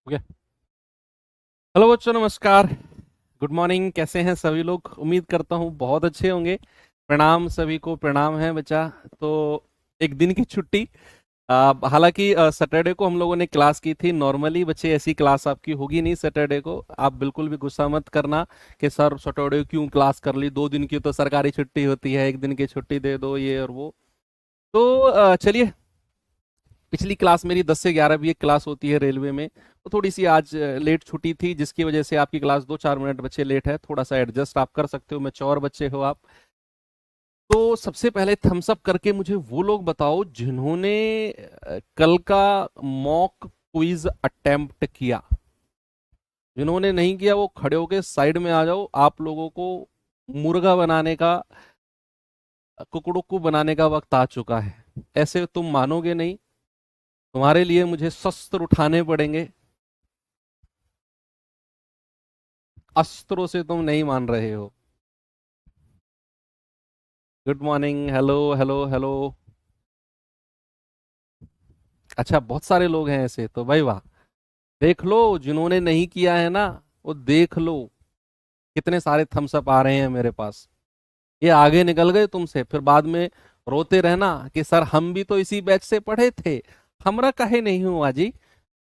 Okay. Hello बच्चों, नमस्कार। Good morning. कैसे हैं सभी लोग? उम्मीद करता हूँ बहुत अच्छे होंगे। प्रणाम, सभी को प्रणाम है बच्चा। तो एक दिन की छुट्टी। हालांकि सैटरडे को हम लोगों ने क्लास की थी। नॉर्मली बच्चे ऐसी क्लास आपकी होगी नहीं सैटरडे को। आप बिल्कुल भी गुस्सा मत करना कि सर सैटरडे क्यों क्लास कर ली, 2 दिन की तो सरकारी छुट्टी होती है, एक दिन की छुट्टी दे दो, ये और वो। तो चलिए, पिछली क्लास मेरी 10 से 11 भी एक क्लास होती है रेलवे में, तो थोड़ी सी आज लेट छुट्टी थी, जिसकी वजह से आपकी क्लास 2-4 मिनट बच्चे लेट है। थोड़ा सा एडजस्ट आप कर सकते हो, मैच्योर बच्चे हो आप। तो सबसे पहले थम्स अप करके मुझे वो लोग बताओ जिन्होंने कल का मॉक क्विज अटेम्प्ट किया। जिन्होंने नहीं किया वो खड़े होके साइड में आ जाओ। आप लोगों को मुर्गा बनाने का, कुकड़ुक्कू बनाने का वक्त आ चुका है। ऐसे तुम मानोगे नहीं, तुम्हारे लिए मुझे शस्त्र उठाने पड़ेंगे। अस्त्रों से तुम नहीं मान रहे हो। Good morning. Hello hello hello. अच्छा, बहुत सारे लोग हैं ऐसे, तो भाई वाह। देख लो, जिन्होंने नहीं किया है ना, वो देख लो कितने सारे थम्स अप आ रहे हैं मेरे पास। ये आगे निकल गए तुमसे, फिर बाद में रोते रहना कि सर हम भी तो इसी बैच से पढ़े थे, हमरा काहे नहीं हुआ जी।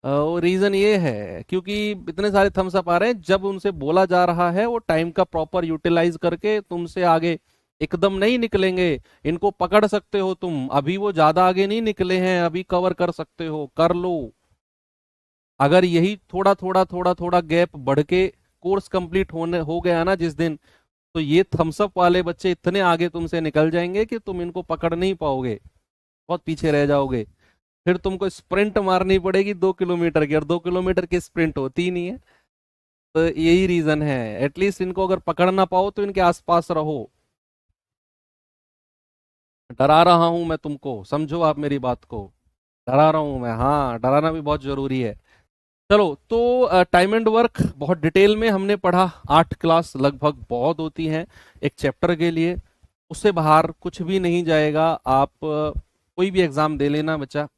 वो रीजन ये है क्योंकि इतने सारे थम्स अप आ रहे हैं। जब उनसे बोला जा रहा है वो टाइम का प्रॉपर यूटिलाइज करके तुमसे आगे एकदम नहीं निकलेंगे। इनको पकड़ सकते हो तुम, अभी वो ज्यादा आगे नहीं निकले हैं, अभी कवर कर सकते हो, कर लो। अगर यही थोड़ा थोड़ा थोड़ा थोड़ा गैप बढ़ के कोर्स कंप्लीट होने हो गया ना जिस दिन, तो ये थम्स अप वाले बच्चे इतने आगे तुमसे निकल जाएंगे कि तुम इनको पकड़ नहीं पाओगे, बहुत पीछे रह जाओगे। फिर तुमको स्प्रिंट मारनी पड़ेगी 2 किलोमीटर की, और 2 किलोमीटर की स्प्रिंट होती ही नहीं है। तो यही रीजन है। एटलीस्ट इनको अगर पकड़ ना पाओ तो इनके आसपास रहो। डरा रहा हूं मैं तुमको, समझो आप मेरी बात को। डरा रहा हूं मैं, हाँ, डराना भी बहुत जरूरी है। चलो, तो टाइम एंड वर्क बहुत डिटेल में हमने पढ़ा। 8 क्लास लगभग बहुत होती हैं एक चैप्टर के लिए। उससे बाहर कुछ भी नहीं जाएगा। आप कोई भी एग्जाम दे लेना बच्चा।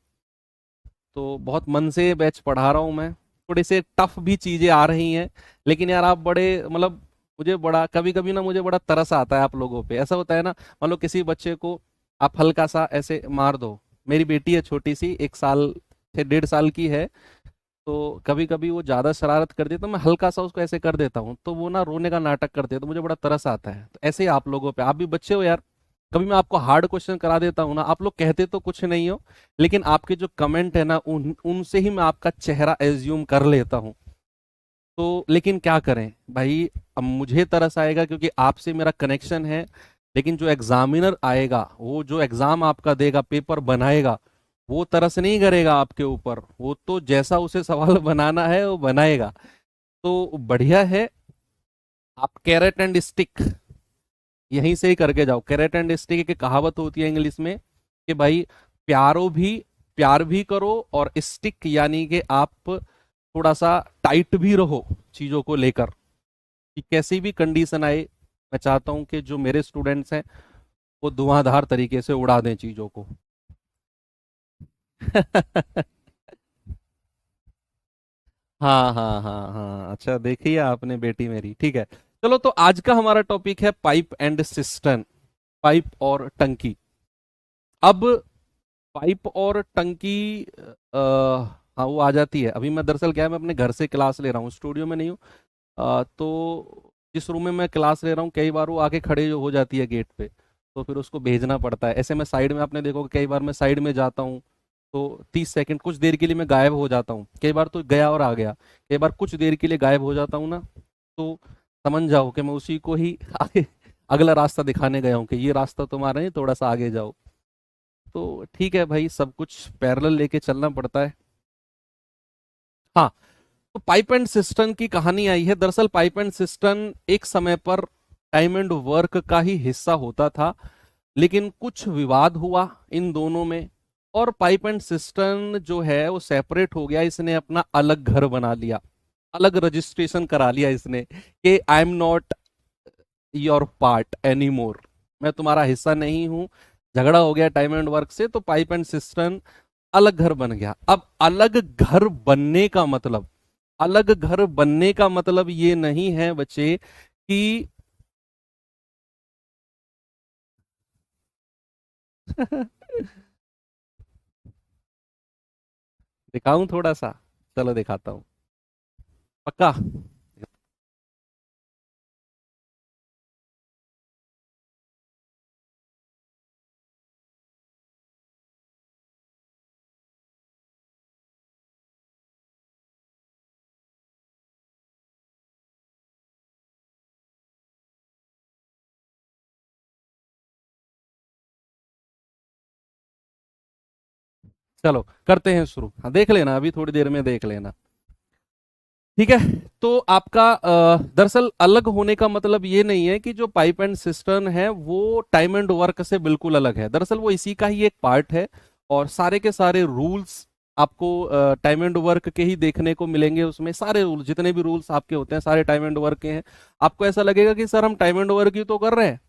तो बहुत मन से बैच पढ़ा रहा हूँ मैं। थोड़े से टफ भी चीजें आ रही हैं, लेकिन यार आप बड़े, मतलब मुझे बड़ा कभी कभी ना, मुझे बड़ा तरस आता है आप लोगों पे। ऐसा होता है ना, मान लो किसी बच्चे को आप हल्का सा ऐसे मार दो। मेरी बेटी है छोटी सी, 1 साल से 1.5 साल की है। तो कभी कभी वो ज्यादा शरारत कर देता, तो मैं हल्का सा उसको ऐसे कर देता हूँ, तो वो ना रोने का नाटक करते हैं, तो मुझे बड़ा तरस आता है। तो ऐसे ही आप लोगों पे, आप भी बच्चे हो यार। कभी मैं आपको हार्ड क्वेश्चन करा देता हूँ ना, आप लोग कहते तो कुछ नहीं हो, लेकिन आपके जो कमेंट है ना, उनसे ही मैं आपका चेहरा एज्यूम कर लेता हूँ। तो लेकिन क्या करें भाई, अब मुझे तरस आएगा क्योंकि आपसे मेरा कनेक्शन है। लेकिन जो एग्जामिनर आएगा, वो जो एग्जाम आपका देगा, पेपर बनाएगा, वो तरस नहीं करेगा आपके ऊपर। वो तो जैसा उसे सवाल बनाना है वो बनाएगा। तो बढ़िया है, आप कैरेट एंड स्टिक यहीं से ही करके जाओ। कैरेट एंड स्टिक की कहावत होती है इंग्लिश में कि भाई, प्यारो भी प्यार भी करो, और स्टिक यानी कि आप थोड़ा सा टाइट भी रहो चीजों को लेकर, कि कैसी भी कंडीशन आए। मैं चाहता हूं कि जो मेरे स्टूडेंट्स हैं वो धुआंधार तरीके से उड़ा दें चीजों को। हाँ हाँ हाँ हाँ, अच्छा देखिए आपने बेटी मेरी, ठीक है। चलो, तो आज का हमारा टॉपिक है पाइप एंड सिस्टम। पाइप और टंकी। अब पाइप और टंकी, हाँ वो आ जाती है। अभी मैं दरअसल क्या है, मैं अपने घर से क्लास ले रहा हूँ, स्टूडियो में नहीं हूँ। तो जिस रूम में मैं क्लास ले रहा हूँ, कई बार वो आके खड़े हो जाती है गेट पे, तो फिर उसको भेजना पड़ता है। ऐसे मैं साइड में, आपने देखो कई बार मैं साइड में जाता हूँ, तो 30 सेकंड कुछ देर के लिए मैं गायब हो जाता हूँ। कई बार तो गया और आ गया, कई बार कुछ देर के लिए गायब हो जाता हूँ ना। तो समझ जाओ कि मैं उसी को ही आगे अगला रास्ता दिखाने गया हूँ कि ये रास्ता तुम्हारा नहीं, थोड़ा सा आगे जाओ। तो ठीक है भाई, सब कुछ पैरेलल लेके चलना पड़ता है। हाँ, तो पाइप एंड सिस्टम की कहानी आई है। दरअसल पाइप एंड सिस्टम एक समय पर टाइम एंड वर्क का ही हिस्सा होता था, लेकिन कुछ विवाद हुआ इन दोनों में, और पाइप एंड सिस्टम जो है वो सेपरेट हो गया। इसने अपना अलग घर बना लिया, अलग रजिस्ट्रेशन करा लिया इसने कि I am not your part any more, मैं तुम्हारा हिस्सा नहीं हूं। झगड़ा हो गया टाइम एंड वर्क से, तो पाइप एंड सिस्टम अलग घर बन गया। अब अलग घर बनने का मतलब अलग घर बनने का मतलब ये नहीं है बच्चे कि दिखाऊं थोड़ा सा? चलो दिखाता हूं। पक्का? चलो करते हैं शुरू। हाँ देख लेना, अभी थोड़ी देर में देख लेना। ठीक है। तो आपका दरअसल अलग होने का मतलब ये नहीं है कि जो पाइप एंड सिस्टर्न है वो टाइम एंड वर्क से बिल्कुल अलग है। दरअसल वो इसी का ही एक पार्ट है, और सारे के सारे रूल्स आपको टाइम एंड वर्क के ही देखने को मिलेंगे। उसमें सारे रूल, जितने भी रूल्स आपके होते हैं, सारे टाइम एंड वर्क के हैं। आपको ऐसा लगेगा कि सर हम टाइम एंड वर्क ही तो कर रहे हैं,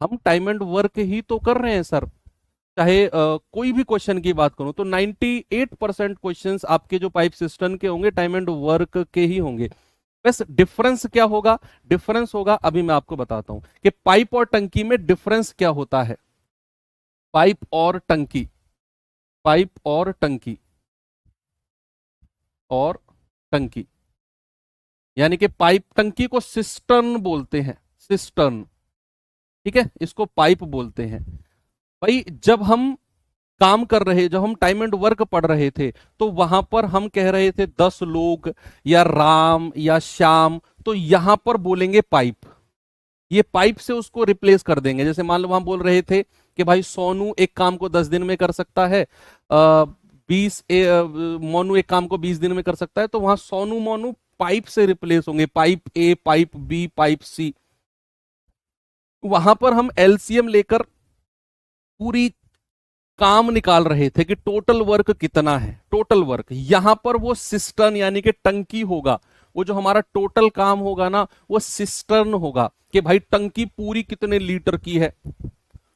हम टाइम एंड वर्क ही तो कर रहे हैं सर। चाहे कोई भी क्वेश्चन की बात करूं तो 98% क्वेश्चंस आपके जो पाइप सिस्टम के होंगे टाइम एंड वर्क के ही होंगे। बस डिफरेंस क्या होगा? डिफरेंस होगा, अभी मैं आपको बताता हूं कि पाइप और टंकी में डिफरेंस क्या होता है। पाइप और टंकी, पाइप और टंकी, यानी कि पाइप, टंकी को सिस्टर्न बोलते हैं, सिस्टर्न। ठीक है, इसको पाइप बोलते हैं। भाई जब हम काम कर रहे, जब हम टाइम एंड वर्क पढ़ रहे थे, तो वहां पर हम कह रहे थे 10 लोग या राम या श्याम, तो यहां पर बोलेंगे पाइप। ये पाइप से उसको रिप्लेस कर देंगे। जैसे मान लो हम बोल रहे थे कि भाई सोनू एक काम को 10 दिन में कर सकता है, 20 मोनू एक काम को 20 दिन में कर सकता है, तो वहां सोनू मोनू पाइप से रिप्लेस होंगे। Pipe A, pipe B, pipe C. वहां पर हम एलसीएम लेकर पूरी काम निकाल रहे थे कि टोटल वर्क कितना है, टोटल वर्क। यहां पर वो सिस्टर्न यानी कि टंकी होगा। वो जो हमारा टोटल काम होगा ना, वो सिस्टर्न होगा कि भाई टंकी पूरी कितने लीटर की है,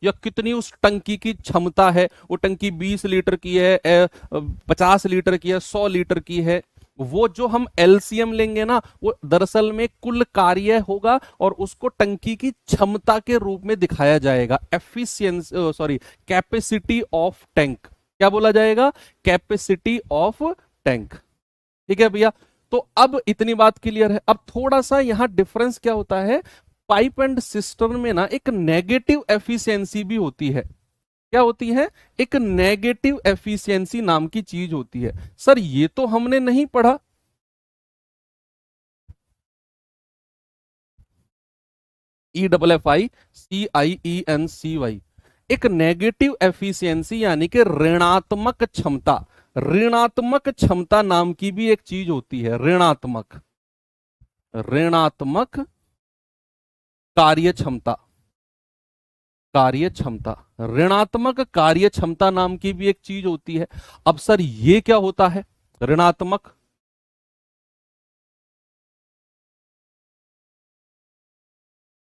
या कितनी उस टंकी की क्षमता है। वो टंकी 20 लीटर की है, 50 लीटर की है, 100 लीटर की है। वो जो हम एलसीएम लेंगे ना, वो दरअसल में कुल कार्य होगा, और उसको टंकी की क्षमता के रूप में दिखाया जाएगा। Efficiency, sorry, capacity of tank. क्या बोला जाएगा? Capacity of tank. ठीक है भैया। तो अब इतनी बात क्लियर है। अब थोड़ा सा यहां डिफरेंस क्या होता है, पाइप एंड सिस्टर्न में ना एक नेगेटिव एफिशिएंसी भी होती है। क्या होती है? एक नेगेटिव एफिशिएंसी नाम की चीज होती है। सर ये तो हमने नहीं पढ़ा। EFFICIENCY, एक नेगेटिव एफिशिएंसी यानी कि ऋणात्मक क्षमता। ऋणात्मक क्षमता नाम की भी एक चीज होती है, ऋणात्मक, ऋणात्मक कार्य क्षमता, कार्य क्षमता, ऋणात्मक कार्य क्षमता नाम की भी एक चीज होती है। अब सर ये क्या होता है ऋणात्मक?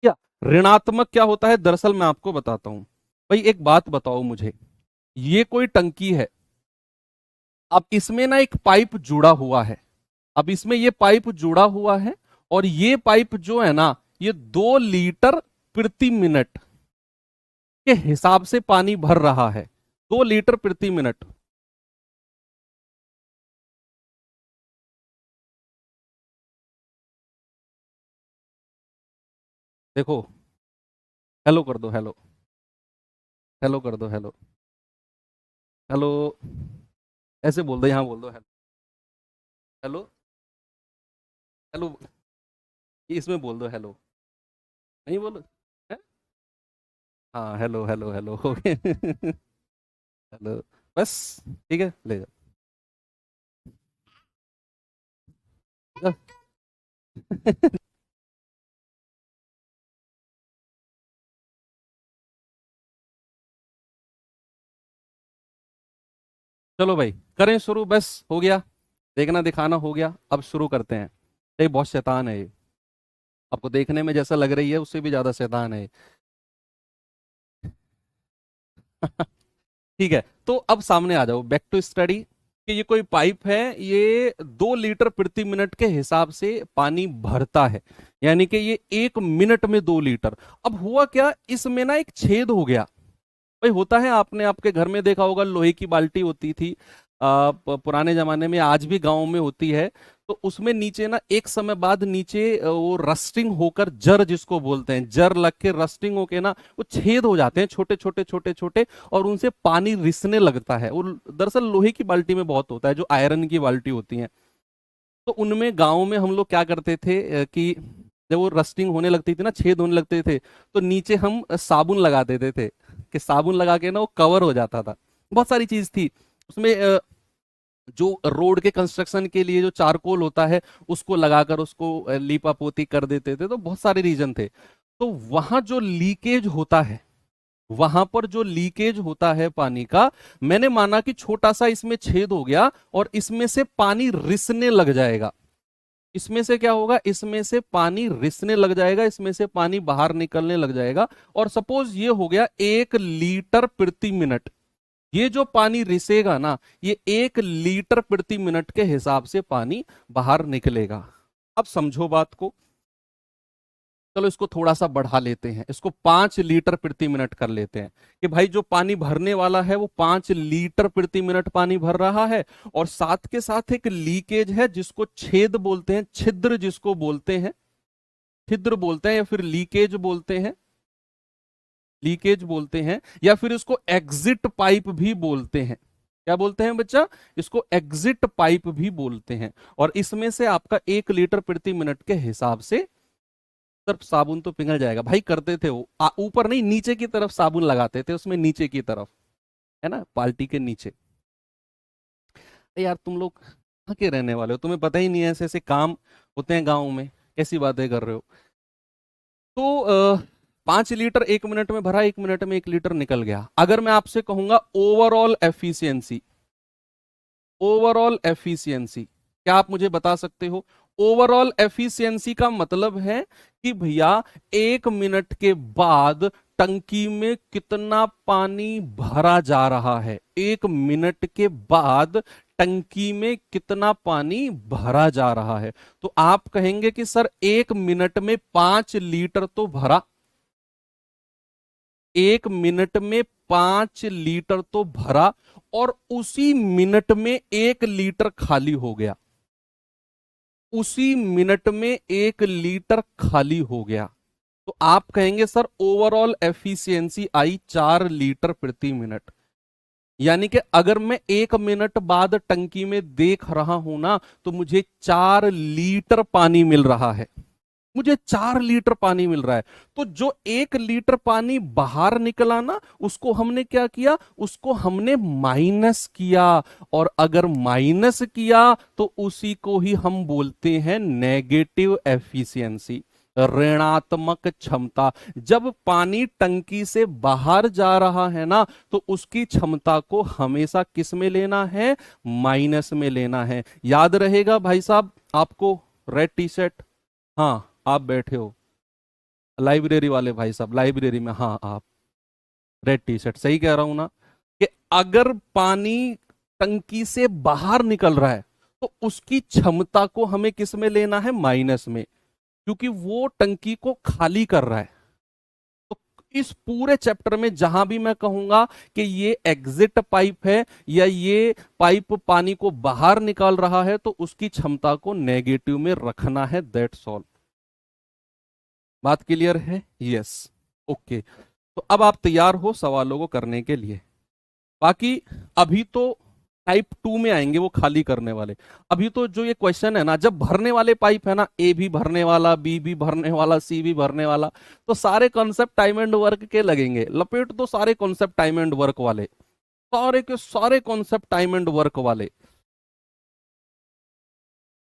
क्या ऋणात्मक क्या होता है? दरअसल मैं आपको बताता हूं। भाई एक बात बताओ मुझे, ये कोई टंकी है, अब इसमें ना एक पाइप जुड़ा हुआ है। अब इसमें ये पाइप जुड़ा हुआ है, और ये पाइप जो है ना, ये 2 लीटर प्रति मिनट के हिसाब से पानी भर रहा है। 2 लीटर प्रति मिनट। देखो, हेलो कर दो, हेलो, हेलो कर दो, हेलो, हेलो, ऐसे बोल दो, यहां बोल दो हेलो, हेलो, हेलो, इसमें बोल दो हेलो। नहीं बोलो है? हाँ हेलो, हेलो, हेलो हो गए। हेलो, बस। ठीक है, ले जाओ। चलो भाई करें शुरू, बस हो गया, देखना दिखाना हो गया, अब शुरू करते हैं। ये बहुत शैतान है ये, आपको देखने में जैसा लग रही है उससे भी ज्यादा शैतान है ये। ठीक है, तो अब सामने आ जाओ, बैक टू स्टडी। कि ये कोई पाइप है, ये 2 लीटर प्रति मिनट के हिसाब से पानी भरता है, यानी कि ये 1 मिनट में 2 लीटर। अब हुआ क्या, इसमें ना एक छेद हो गया। भाई होता है, आपने आपके घर में देखा होगा, लोहे की बाल्टी होती थी पुराने जमाने में, आज भी गांव में होती है। तो उसमें नीचे ना एक समय बाद नीचे वो रस्टिंग होकर, जर जिसको बोलते हैं, जर लग के रस्टिंग होके ना वो छेद हो जाते हैं, छोटे छोटे छोटे छोटे, और उनसे पानी रिसने लगता है। वो दरअसल लोहे की बाल्टी में बहुत होता है, जो आयरन की बाल्टी होती है। तो उनमें गाँव में हम लोग क्या करते थे कि जब वो रस्टिंग होने लगती थी ना, छेद होने लगते थे, तो नीचे हम साबुन लगा देते थे, कि साबुन लगा के ना वो कवर हो जाता था। बहुत सारी चीज थी उसमें। जो रोड के कंस्ट्रक्शन के लिए जो चारकोल होता है, उसको लगाकर उसको लीपा पोती कर देते थे। तो बहुत सारे रीजन थे। तो वहां जो लीकेज होता है, वहां पर जो लीकेज होता है पानी का, मैंने माना कि छोटा सा इसमें छेद हो गया और इसमें से पानी रिसने लग जाएगा। इसमें से क्या होगा, इसमें से पानी रिसने लग जाएगा, इसमें से पानी बाहर निकलने लग जाएगा। और सपोज ये हो गया 1 लीटर प्रति मिनट। ये जो पानी रिसेगा ना, ये 1 लीटर प्रति मिनट के हिसाब से पानी बाहर निकलेगा। अब समझो बात को, चलो इसको थोड़ा सा बढ़ा लेते हैं, इसको 5 लीटर प्रति मिनट कर लेते हैं। कि भाई जो पानी भरने वाला है वो 5 लीटर प्रति मिनट पानी भर रहा है, और साथ के साथ एक लीकेज है जिसको छेद बोलते हैं, छिद्र जिसको बोलते हैं, छिद्र बोलते हैं, या फिर लीकेज बोलते हैं, लीकेज बोलते हैं, या फिर इसको एग्जिट पाइप भी बोलते हैं। क्या बोलते हैं बच्चा, इसको एग्जिट पाइप भी बोलते हैं। और इसमें से आपका 1 लीटर प्रति मिनट के हिसाब से, सिर्फ साबुन तो पिघल जाएगा भाई, करते थे वो ऊपर नहीं, नीचे की तरफ साबुन लगाते थे उसमें, नीचे की तरफ, है ना, बाल्टी के नीचे। यार तुम लोग कहाँ के रहने वाले हो, तुम्हें पता ही नहीं है ऐसे ऐसे काम होते हैं गाँव में, कैसी बातें कर रहे हो। तो 5 लीटर 1 मिनट में भरा, 1 मिनट में 1 लीटर निकल गया। अगर मैं आपसे कहूंगा ओवरऑल एफिशिएंसी, ओवरऑल एफिशिएंसी क्या आप मुझे बता सकते हो। ओवरऑल एफिशिएंसी का मतलब है कि भैया 1 मिनट के बाद टंकी में कितना पानी भरा जा रहा है, 1 मिनट के बाद टंकी में कितना पानी भरा जा रहा है। तो आप कहेंगे कि सर 1 मिनट में 5 लीटर तो भरा, 1 मिनट में 5 लीटर तो भरा, और उसी मिनट में 1 लीटर खाली हो गया, उसी मिनट में 1 लीटर खाली हो गया। तो आप कहेंगे सर ओवरऑल एफिशिएंसी आई 4 लीटर प्रति मिनट। यानी कि अगर मैं 1 मिनट बाद टंकी में देख रहा हूं ना, तो मुझे 4 लीटर पानी मिल रहा है, मुझे 4 लीटर पानी मिल रहा है। तो जो 1 लीटर पानी बाहर निकला ना, उसको हमने क्या किया, उसको हमने माइनस किया। और अगर माइनस किया तो उसी को ही हम बोलते हैं नेगेटिव एफिशिएंसी, ऋणात्मक क्षमता। जब पानी टंकी से बाहर जा रहा है ना, तो उसकी क्षमता को हमेशा किस में लेना है, माइनस में लेना है। याद रहेगा भाई साहब आपको, रेड टी शर्ट, हाँ आप बैठे हो, लाइब्रेरी वाले भाई साहब लाइब्रेरी में, हाँ आप, रेड टी शर्ट, सही कह रहा हूं ना, कि अगर पानी टंकी से बाहर निकल रहा है तो उसकी क्षमता को हमें किस में लेना है, माइनस में, क्योंकि वो टंकी को खाली कर रहा है। तो इस पूरे चैप्टर में जहां भी मैं कहूंगा कि ये एग्जिट पाइप है या ये पाइप पानी को बाहर निकाल रहा है, तो उसकी क्षमता को नेगेटिव में रखना है, दैट्स ऑल। बात क्लियर है, यस, ओके। तो अब आप तैयार हो सवालों को करने के लिए। बाकी अभी तो टाइप 2 में आएंगे वो खाली करने वाले। अभी तो जो ये क्वेश्चन है ना, जब भरने वाले पाइप है ना, ए भी भरने वाला, बी भी भरने वाला, सी भी भरने वाला, तो सारे कॉन्सेप्ट टाइम एंड वर्क के लगेंगे। लपेट दो सारे कॉन्सेप्ट टाइम एंड वर्क वाले, सारे के सारे कॉन्सेप्ट टाइम एंड वर्क वाले।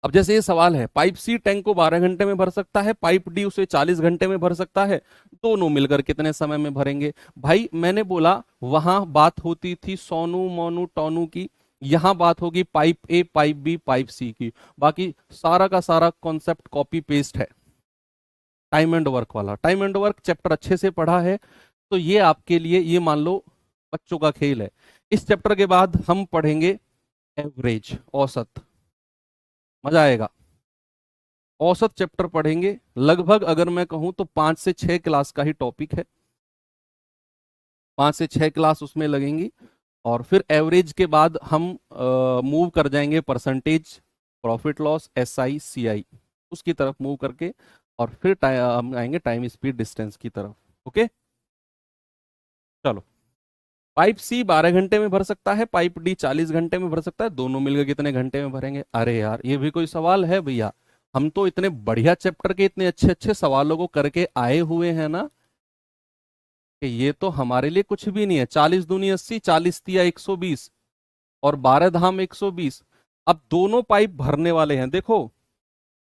अब जैसे ये सवाल है, पाइप सी टैंक को 12 घंटे में भर सकता है, पाइप डी उसे 40 घंटे में भर सकता है, दोनों मिलकर कितने समय में भरेंगे। भाई मैंने बोला वहां बात होती थी सोनू मोनू टोनू की, यहां बात होगी pipe A pipe B pipe C की। बाकी सारा का सारा कॉन्सेप्ट कॉपी पेस्ट है, टाइम एंड वर्क वाला। टाइम एंड वर्क चैप्टर अच्छे से पढ़ा है तो ये आपके लिए, ये मान लो बच्चों का खेल है। इस चैप्टर के बाद हम पढ़ेंगे एवरेज, औसत, मजा आएगा। औसत चैप्टर पढ़ेंगे लगभग, अगर मैं कहूं तो 5 से 6 क्लास का ही टॉपिक है, 5 से 6 क्लास उसमें लगेंगी। और फिर एवरेज के बाद हम मूव कर जाएंगे percentage, profit loss, SI CI, उसकी तरफ मूव करके, और फिर हम आएंगे टाइम स्पीड डिस्टेंस की तरफ। ओके, चलो। पाइप सी 12 घंटे में भर सकता है, पाइप डी 40 घंटे में भर सकता है, दोनों मिलकर कितने घंटे में भरेंगे? अरे यार, ये भी कोई सवाल है भैया? हम तो इतने बढ़िया चैप्टर के इतने अच्छे अच्छे सवालों को करके आए हुए हैं ना, कि ये तो हमारे लिए कुछ भी नहीं है। 40 दूनी 80, 40 तिया 120, और 12 धाम 120। अब दोनों पाइप भरने वाले हैं, देखो,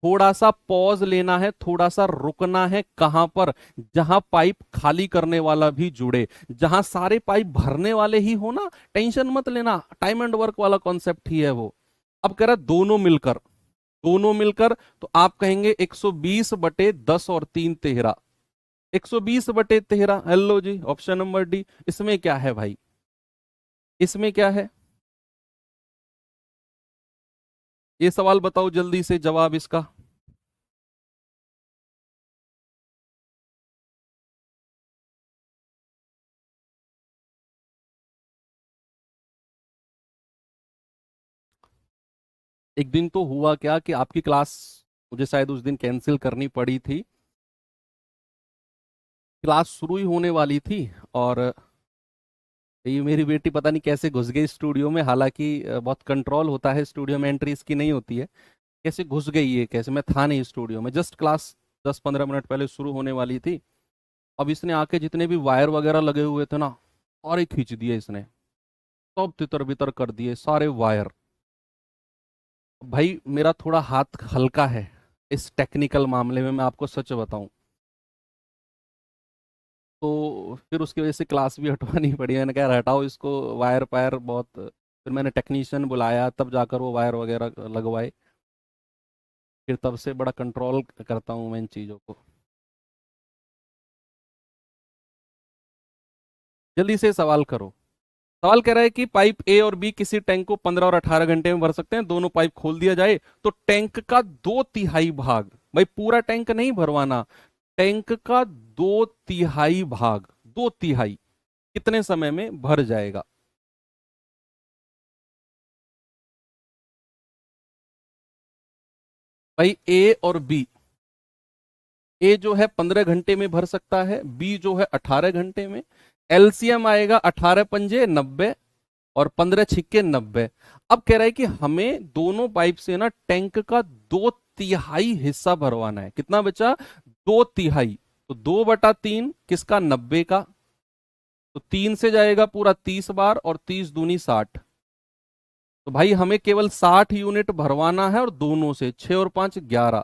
थोड़ा सा पॉज लेना है, थोड़ा सा रुकना है, कहां पर? जहां पाइप खाली करने वाला भी जुड़े, जहां सारे पाइप भरने वाले ही हो ना, टेंशन मत लेना, टाइम एंड वर्क वाला कॉन्सेप्ट ही है वो। अब कह रहा है दोनों मिलकर, दोनों मिलकर, तो आप कहेंगे 120/10 और 3 13, 120/13। हेलो जी, ऑप्शन नंबर डी। इसमें क्या है भाई? इसमें क्या है? ये सवाल बताओ जल्दी से जवाब इसका। एक दिन तो हुआ क्या कि आपकी क्लास मुझे शायद उस दिन कैंसिल करनी पड़ी थी, क्लास शुरू ही होने वाली थी, और ये मेरी बेटी पता नहीं कैसे घुस गई स्टूडियो में, हालांकि बहुत कंट्रोल होता है स्टूडियो में, एंट्री इसकी नहीं होती है। कैसे घुस गई है, कैसे, मैं था नहीं स्टूडियो में, जस्ट क्लास 10 15 मिनट पहले शुरू होने वाली थी। अब इसने आके जितने भी वायर वगैरह लगे हुए थे ना, सारे खींच दिए इसने, सब तितर बितर कर दिए सारे वायर। भाई मेरा थोड़ा हाथ हल्का है इस टेक्निकल मामले में, मैं आपको सच बताऊं, तो फिर उसकी वजह से क्लास भी हटवानी पड़ी। मैंने कहा हटाओ इसको, वायर पायर बहुत, फिर मैंने टेक्नीशियन बुलाया, तब जाकर वो वायर वगैरह लगवाए। फिर तब से बड़ा कंट्रोल करता हूँ मैं इन चीज़ों को। जल्दी से सवाल करो। सवाल कह रहा है कि पाइप ए और बी किसी टैंक को 15 और 18 घंटे में भर सकते हैं, दोनों पाइप खोल दिया जाए तो टैंक का 2/3 भाग, भाई पूरा टैंक नहीं भरवाना, टैंक का 2/3 भाग, 2/3 कितने समय में भर जाएगा? भाई ए और बी, ए जो है 15 घंटे में भर सकता है, बी जो है 18 घंटे में। एलसीएम आएगा 18 पंजे 90, और 15 छिक्के 90। अब कह रहा है कि हमें दोनों पाइप से ना टैंक का 2/3 हिस्सा भरवाना है। कितना बचा? 2/3। तो 2/3 किसका? 90 का। तो 3 से जाएगा पूरा 30 बार, और 30 दूनी 60। तो भाई हमें केवल 60 यूनिट भरवाना है, और दोनों से 6 और 5 11,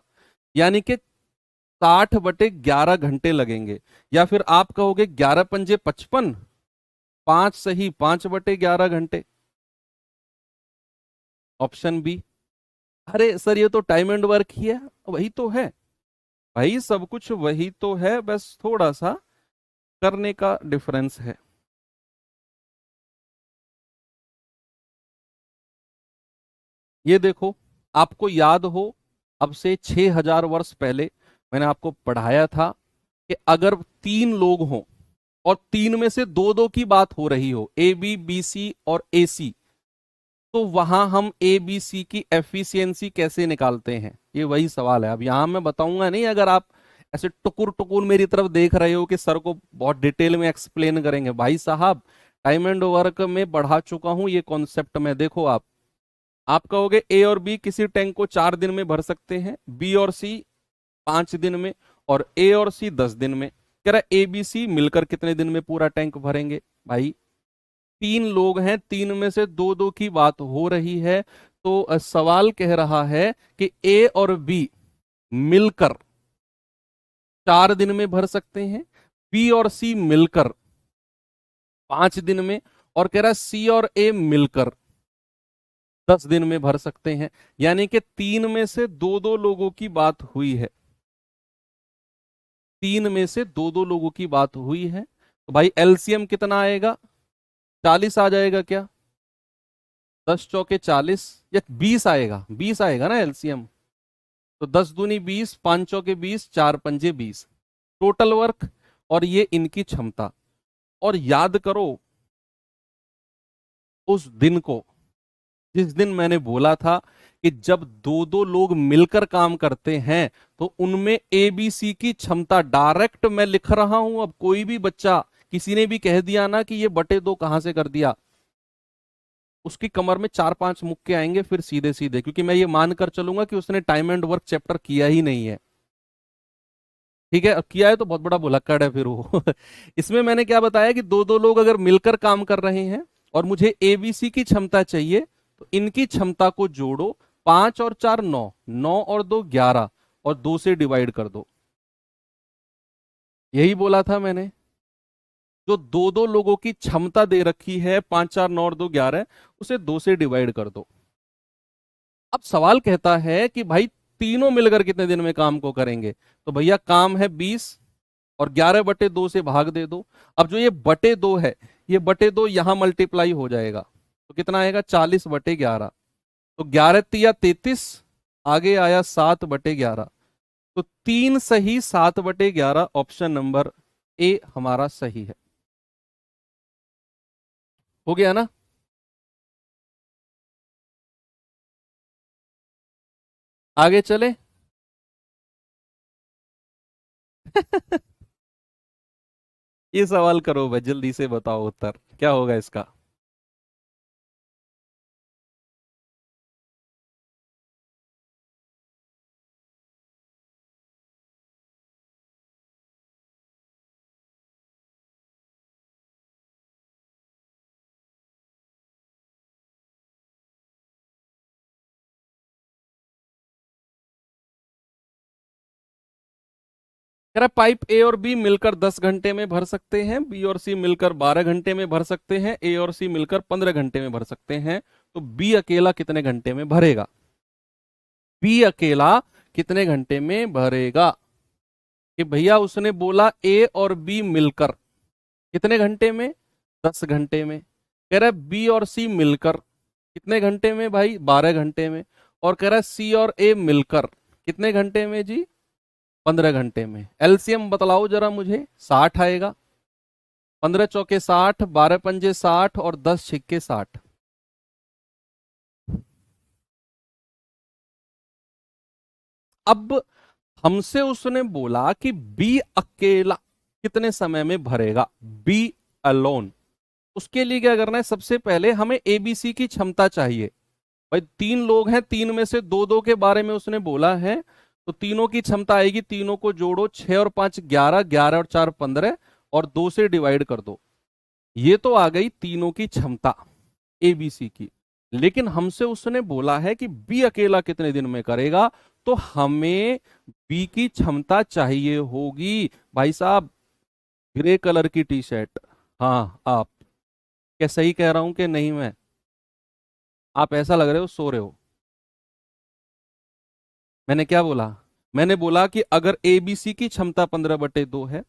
यानी कि 60/11 घंटे लगेंगे। या फिर आप कहोगे 11 पंजे 55, 5 सही 5/11 घंटे, ऑप्शन बी। अरे सर ये तो टाइम एंड वर्क ही है, वही तो है भाई, सब कुछ वही तो है, बस थोड़ा सा करने का डिफरेंस है। ये देखो, आपको याद हो, अब से 6,000 वर्ष पहले मैंने आपको पढ़ाया था कि अगर 3 लोग हों, और 3 में से दो दो की बात हो रही हो, A B B C और AC, तो वहां हम ABC की एफिशिएंसी कैसे निकालते हैं? ये वही सवाल है। अब यहां मैं बताऊंगा नहीं, अगर आप ऐसे टुकुर टुकुर मेरी तरफ देख रहे हो कि सर को बहुत डिटेल में एक्सप्लेन करेंगे, भाई साहब टाइम एंड वर्क में बढ़ा चुका हूं ये कॉन्सेप्ट में। देखो आप कहोगे ए और बी किसी टैंक को 4 दिन में भर सकते हैं, बी और सी 5 दिन में, और ए और सी 10 दिन में। कह रहा ए बी सी मिलकर कितने दिन में पूरा टैंक भरेंगे? भाई 3 लोग हैं, 3 में से दो दो की बात हो रही है, तो सवाल कह रहा है कि ए और बी मिलकर 4 दिन में भर सकते हैं, बी और सी मिलकर 5 दिन में, और कह रहा है सी और ए मिलकर 10 दिन में भर सकते हैं। यानी कि 3 में से दो दो लोगों की बात हुई है, 3 में से दो दो लोगों की बात हुई है। तो भाई एलसीएम कितना आएगा? 40 आ जाएगा क्या? 10 चौके 40 या 20 आएगा, 20 आएगा ना एलसीएम। तो 10 दूनी 20, 5 चौके 20, 4 पंजे 20 टोटल वर्क, और ये इनकी क्षमता। और याद करो उस दिन को जिस दिन मैंने बोला था कि जब दो दो लोग मिलकर काम करते हैं तो उनमें एबीसी की क्षमता, डायरेक्ट मैं लिख रहा हूं। अब कोई भी बच्चा, किसी ने भी कह दिया ना कि ये बटे दो कहां से कर दिया, उसकी कमर में 4-5 मुक्के आएंगे फिर सीधे सीधे, क्योंकि मैं ये मानकर चलूंगा कि उसने टाइम एंड वर्क चैप्टर किया ही नहीं है। ठीक है, अब किया है तो बहुत बड़ा भुलक्कड़ है फिर वो। इसमें मैंने क्या बताया कि दो दो लोग अगर मिलकर काम कर रहे हैं और मुझे एबीसी की क्षमता चाहिए, तो इनकी क्षमता को जोड़ो। 5 और 4 9, 9 और 2 11, और 2 से डिवाइड कर दो। यही बोला था मैंने। जो दो दो लोगों की क्षमता दे रखी है 5 4 9 और 2 11, उसे 2 से डिवाइड कर दो। अब सवाल कहता है कि भाई तीनों मिलकर कितने दिन में काम को करेंगे, तो भैया काम है 20 और 11/2 से भाग दे दो। अब जो ये बटे दो है, ये बटे दो यहां मल्टीप्लाई हो जाएगा, तो कितना आएगा 40/11। तो 11 तिया 33, आगे आया 7/11। तो 3 सही 7/11, ऑप्शन नंबर ए हमारा सही है। हो गया ना? आगे चले। ये सवाल करो भाई, जल्दी से बताओ उत्तर क्या होगा इसका। कह रहा पाइप ए और बी मिलकर 10 घंटे में भर सकते हैं, बी और सी मिलकर 12 घंटे में भर सकते हैं, ए और सी मिलकर 15 घंटे में भर सकते हैं, तो बी अकेला कितने घंटे में भरेगा? बी अकेला कितने घंटे में भरेगा? कि भैया उसने बोला ए और बी मिलकर कितने घंटे में, 10 घंटे में। कह रहा है बी और सी मिलकर कितने घंटे में भाई, 12 घंटे में। और कह रहा है सी और ए मिलकर कितने घंटे में जी, 15 घंटे में। एलसीएम बतलाओ जरा मुझे। 60 आएगा। 15 चौके 60, 12 पंजे 60 और 10 छिक्के 60। अब हमसे उसने बोला कि बी अकेला कितने समय में भरेगा, बी अलोन। उसके लिए क्या करना है, सबसे पहले हमें एबीसी की क्षमता चाहिए। भाई 3 लोग हैं, 3 में से दो दो के बारे में उसने बोला है, तो तीनों की क्षमता आएगी। तीनों को जोड़ो, 6 और 5 11, 11 और 4 15, और 2 से डिवाइड कर दो। ये तो आ गई तीनों की क्षमता एबीसी की। लेकिन हमसे उसने बोला है कि बी अकेला कितने दिन में करेगा, तो हमें बी की क्षमता चाहिए होगी। भाई साहब, ग्रे कलर की टी शर्ट, हाँ आप, क्या सही कह रहा हूं कि नहीं? मैं, आप ऐसा लग रहे हो सो रहे हो। मैंने क्या बोला? मैंने बोला कि अगर एबीसी की क्षमता 15/2 है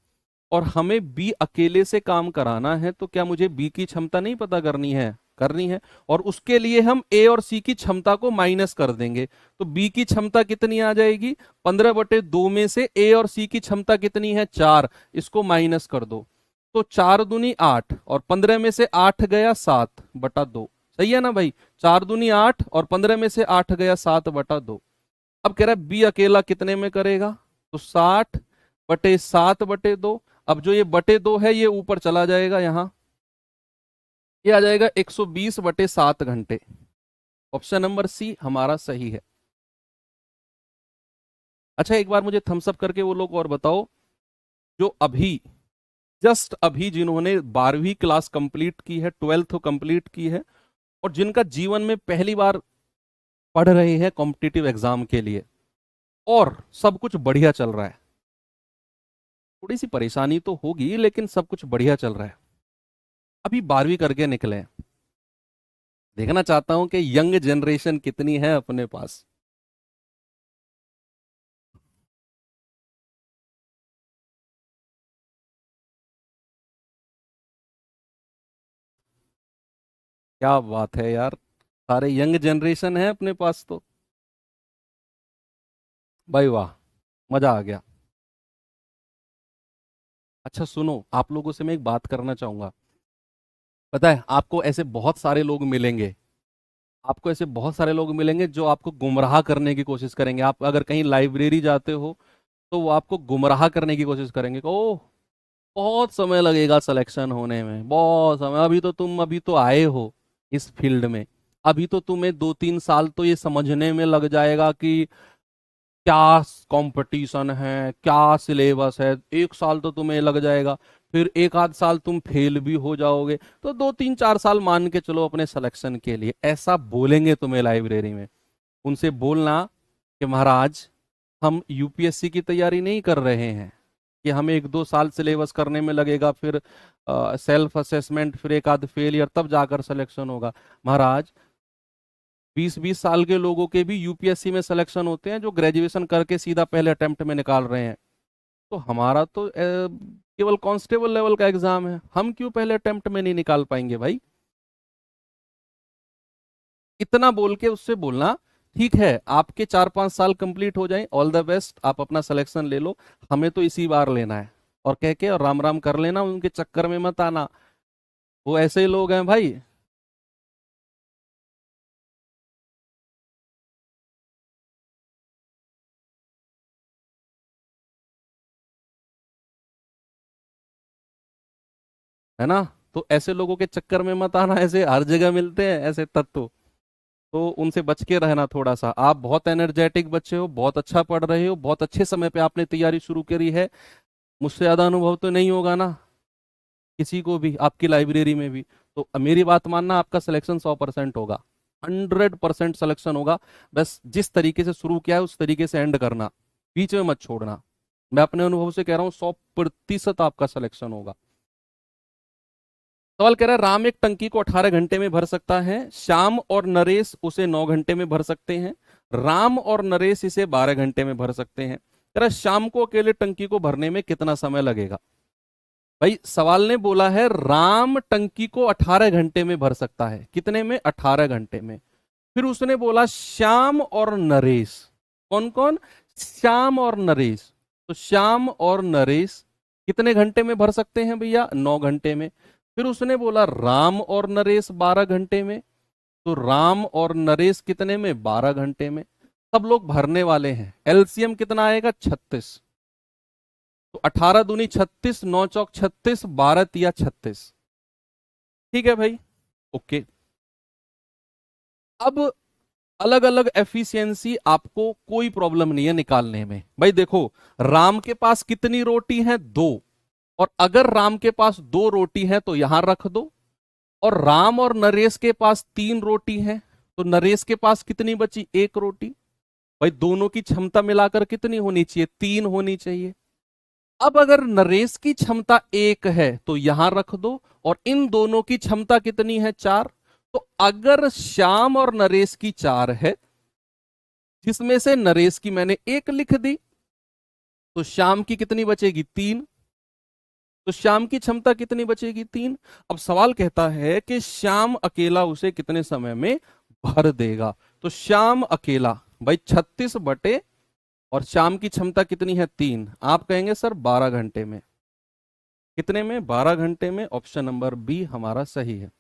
और हमें बी अकेले से काम कराना है, तो क्या मुझे बी की क्षमता नहीं पता करनी है? करनी है। और उसके लिए हम ए और सी की क्षमता को माइनस कर देंगे। तो बी की क्षमता कितनी आ जाएगी, 15/2 में से ए और सी की क्षमता कितनी है, 4, इसको माइनस कर दो। तो 4 दूनी 8, और 15 में से 8 गया 7/2। सही है ना भाई? 4 दूनी 8, और 15 में से 8 गया 7/2। अब कह रहा है बी अकेला कितने में करेगा, तो 60/7/2। अब जो ये बटे 2 है ये ऊपर चला जाएगा, यहां ये आ जाएगा 120/7 घंटे। ऑप्शन नंबर सी हमारा सही है। अच्छा, एक बार मुझे थम्स अप करके वो लोग और बताओ जो अभी, जस्ट अभी जिन्होंने 12वीं क्लास कंप्लीट की है, 12th कंप्लीट की है, और जिनका जीवन में पहली बार पढ़ रहे हैं कॉम्पिटिटिव एग्जाम के लिए, और सब कुछ बढ़िया चल रहा है। थोड़ी सी परेशानी तो होगी लेकिन सब कुछ बढ़िया चल रहा है। अभी 12वीं करके निकले हैं। देखना चाहता हूं कि यंग जनरेशन कितनी है अपने पास। क्या बात है यार, सारे यंग जनरेशन है अपने पास तो। भाई वाह, मजा आ गया। अच्छा सुनो, आप लोगों से मैं एक बात करना चाहूंगा। पता है, आपको ऐसे बहुत सारे लोग मिलेंगे, आपको ऐसे बहुत सारे लोग मिलेंगे जो आपको गुमराह करने की कोशिश करेंगे। आप अगर कहीं लाइब्रेरी जाते हो तो वो आपको गुमराह करने की कोशिश करेंगे, ओह बहुत समय लगेगा सिलेक्शन होने में, बहुत समय, अभी तो आए हो इस फील्ड में, अभी तो तुम्हें 2-3 साल तो ये समझने में लग जाएगा कि क्या कंपटीशन है, क्या सिलेबस है। 1 साल तो तुम्हें लग जाएगा, फिर एक आध साल तुम फेल भी हो जाओगे, तो 2-3-4 साल मान के चलो अपने सिलेक्शन के लिए। ऐसा बोलेंगे तुम्हें लाइब्रेरी में। उनसे बोलना कि महाराज, हम यूपीएससी की तैयारी नहीं कर रहे हैं कि हमें 1-2 साल सिलेबस करने में लगेगा, फिर सेल्फ असेसमेंट, फिर एक आध फेलियर, तब जाकर सिलेक्शन होगा। महाराज, 20-20 साल के लोगों के भी यूपीएससी में सिलेक्शन होते हैं, जो ग्रेजुएशन करके सीधा पहले अटेम्प्ट में निकाल रहे हैं। तो हमारा तो केवल कांस्टेबल लेवल का एग्जाम है, हम क्यों पहले अटेम्प्ट में नहीं निकाल पाएंगे भाई। इतना बोल के उससे बोलना, ठीक है आपके 4-5 साल कंप्लीट हो जाएं, ऑल द बेस्ट, आप अपना सिलेक्शन ले लो, हमें तो इसी बार लेना है, और कह के और राम राम कर लेना, उनके चक्कर में मत आना। वो ऐसे ही लोग हैं भाई। है ना, तो ऐसे लोगों के चक्कर में मत आना, ऐसे हर जगह मिलते हैं ऐसे तत्व। तो उनसे बच के रहना थोड़ा सा। आप बहुत एनर्जेटिक बच्चे हो, बहुत अच्छा पढ़ रहे हो, बहुत अच्छे समय पे आपने तैयारी शुरू करी है, मुझसे ज्यादा अनुभव तो नहीं होगा ना किसी को भी आपकी लाइब्रेरी में भी। तो मेरी बात मानना, आपका सिलेक्शन 100% होगा, 100% सिलेक्शन होगा। बस जिस तरीके से शुरू किया है उस तरीके से एंड करना, बीच में मत छोड़ना। मैं अपने अनुभव से कह रहा हूँ, 100% आपका सिलेक्शन होगा। सवाल कह रहा है, राम एक टंकी को 18 घंटे में भर सकता है, श्याम और नरेश उसे 9 घंटे में भर सकते हैं, राम और नरेश इसे 12 घंटे में भर सकते हैं। कह रहा है, श्याम को अकेले टंकी को भरने में कितना समय लगेगा। भाई सवाल ने बोला है राम टंकी को 18 घंटे में भर सकता है, कितने में, 18 घंटे में। फिर उसने बोला श्याम और नरेश, कौन कौन, श्याम और नरेश, तो श्याम और नरेश कितने घंटे में भर सकते हैं भैया, 9 घंटे में। फिर उसने बोला राम और नरेश 12 घंटे में, तो राम और नरेश कितने में, 12 घंटे में। सब लोग भरने वाले हैं, एलसीएम कितना आएगा, 36। तो 18 दूनी 36, 9 चौक 36, 12 तिया 36। ठीक है भाई, ओके। अब अलग अलग एफिशिएंसी आपको कोई प्रॉब्लम नहीं है निकालने में। भाई देखो, राम के पास कितनी रोटी है, 2, और अगर राम के पास 2 रोटी है तो यहां रख दो, और राम और नरेश के पास 3 रोटी है, तो नरेश के पास कितनी बची, 1 रोटी। भाई दोनों की क्षमता मिलाकर कितनी होनी चाहिए, 3 होनी चाहिए। अब अगर नरेश की क्षमता 1 है तो यहां रख दो, और इन दोनों की क्षमता कितनी है, 4। तो अगर श्याम और नरेश की 4 है, जिसमें से नरेश की मैंने 1 लिख दी, तो श्याम की कितनी बचेगी, 3। तो श्याम की क्षमता कितनी बचेगी, 3। अब सवाल कहता है कि श्याम अकेला उसे कितने समय में भर देगा। तो श्याम अकेला, भाई 36 बटे, और श्याम की क्षमता कितनी है, 3, आप कहेंगे सर 12 घंटे में। कितने में, 12 घंटे में। ऑप्शन नंबर बी हमारा सही है।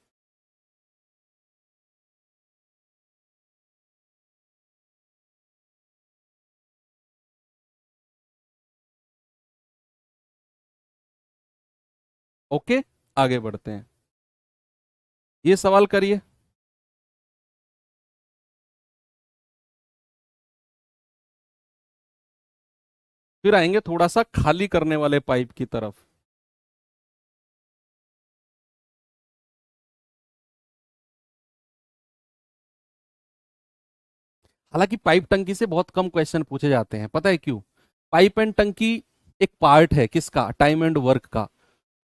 ओके, आगे बढ़ते हैं। ये सवाल करिए। फिर आएंगे थोड़ा सा खाली करने वाले पाइप की तरफ। हालांकि पाइप टंकी से बहुत कम क्वेश्चन पूछे जाते हैं, पता है क्यों। पाइप एंड टंकी एक पार्ट है किसका, टाइम एंड वर्क का।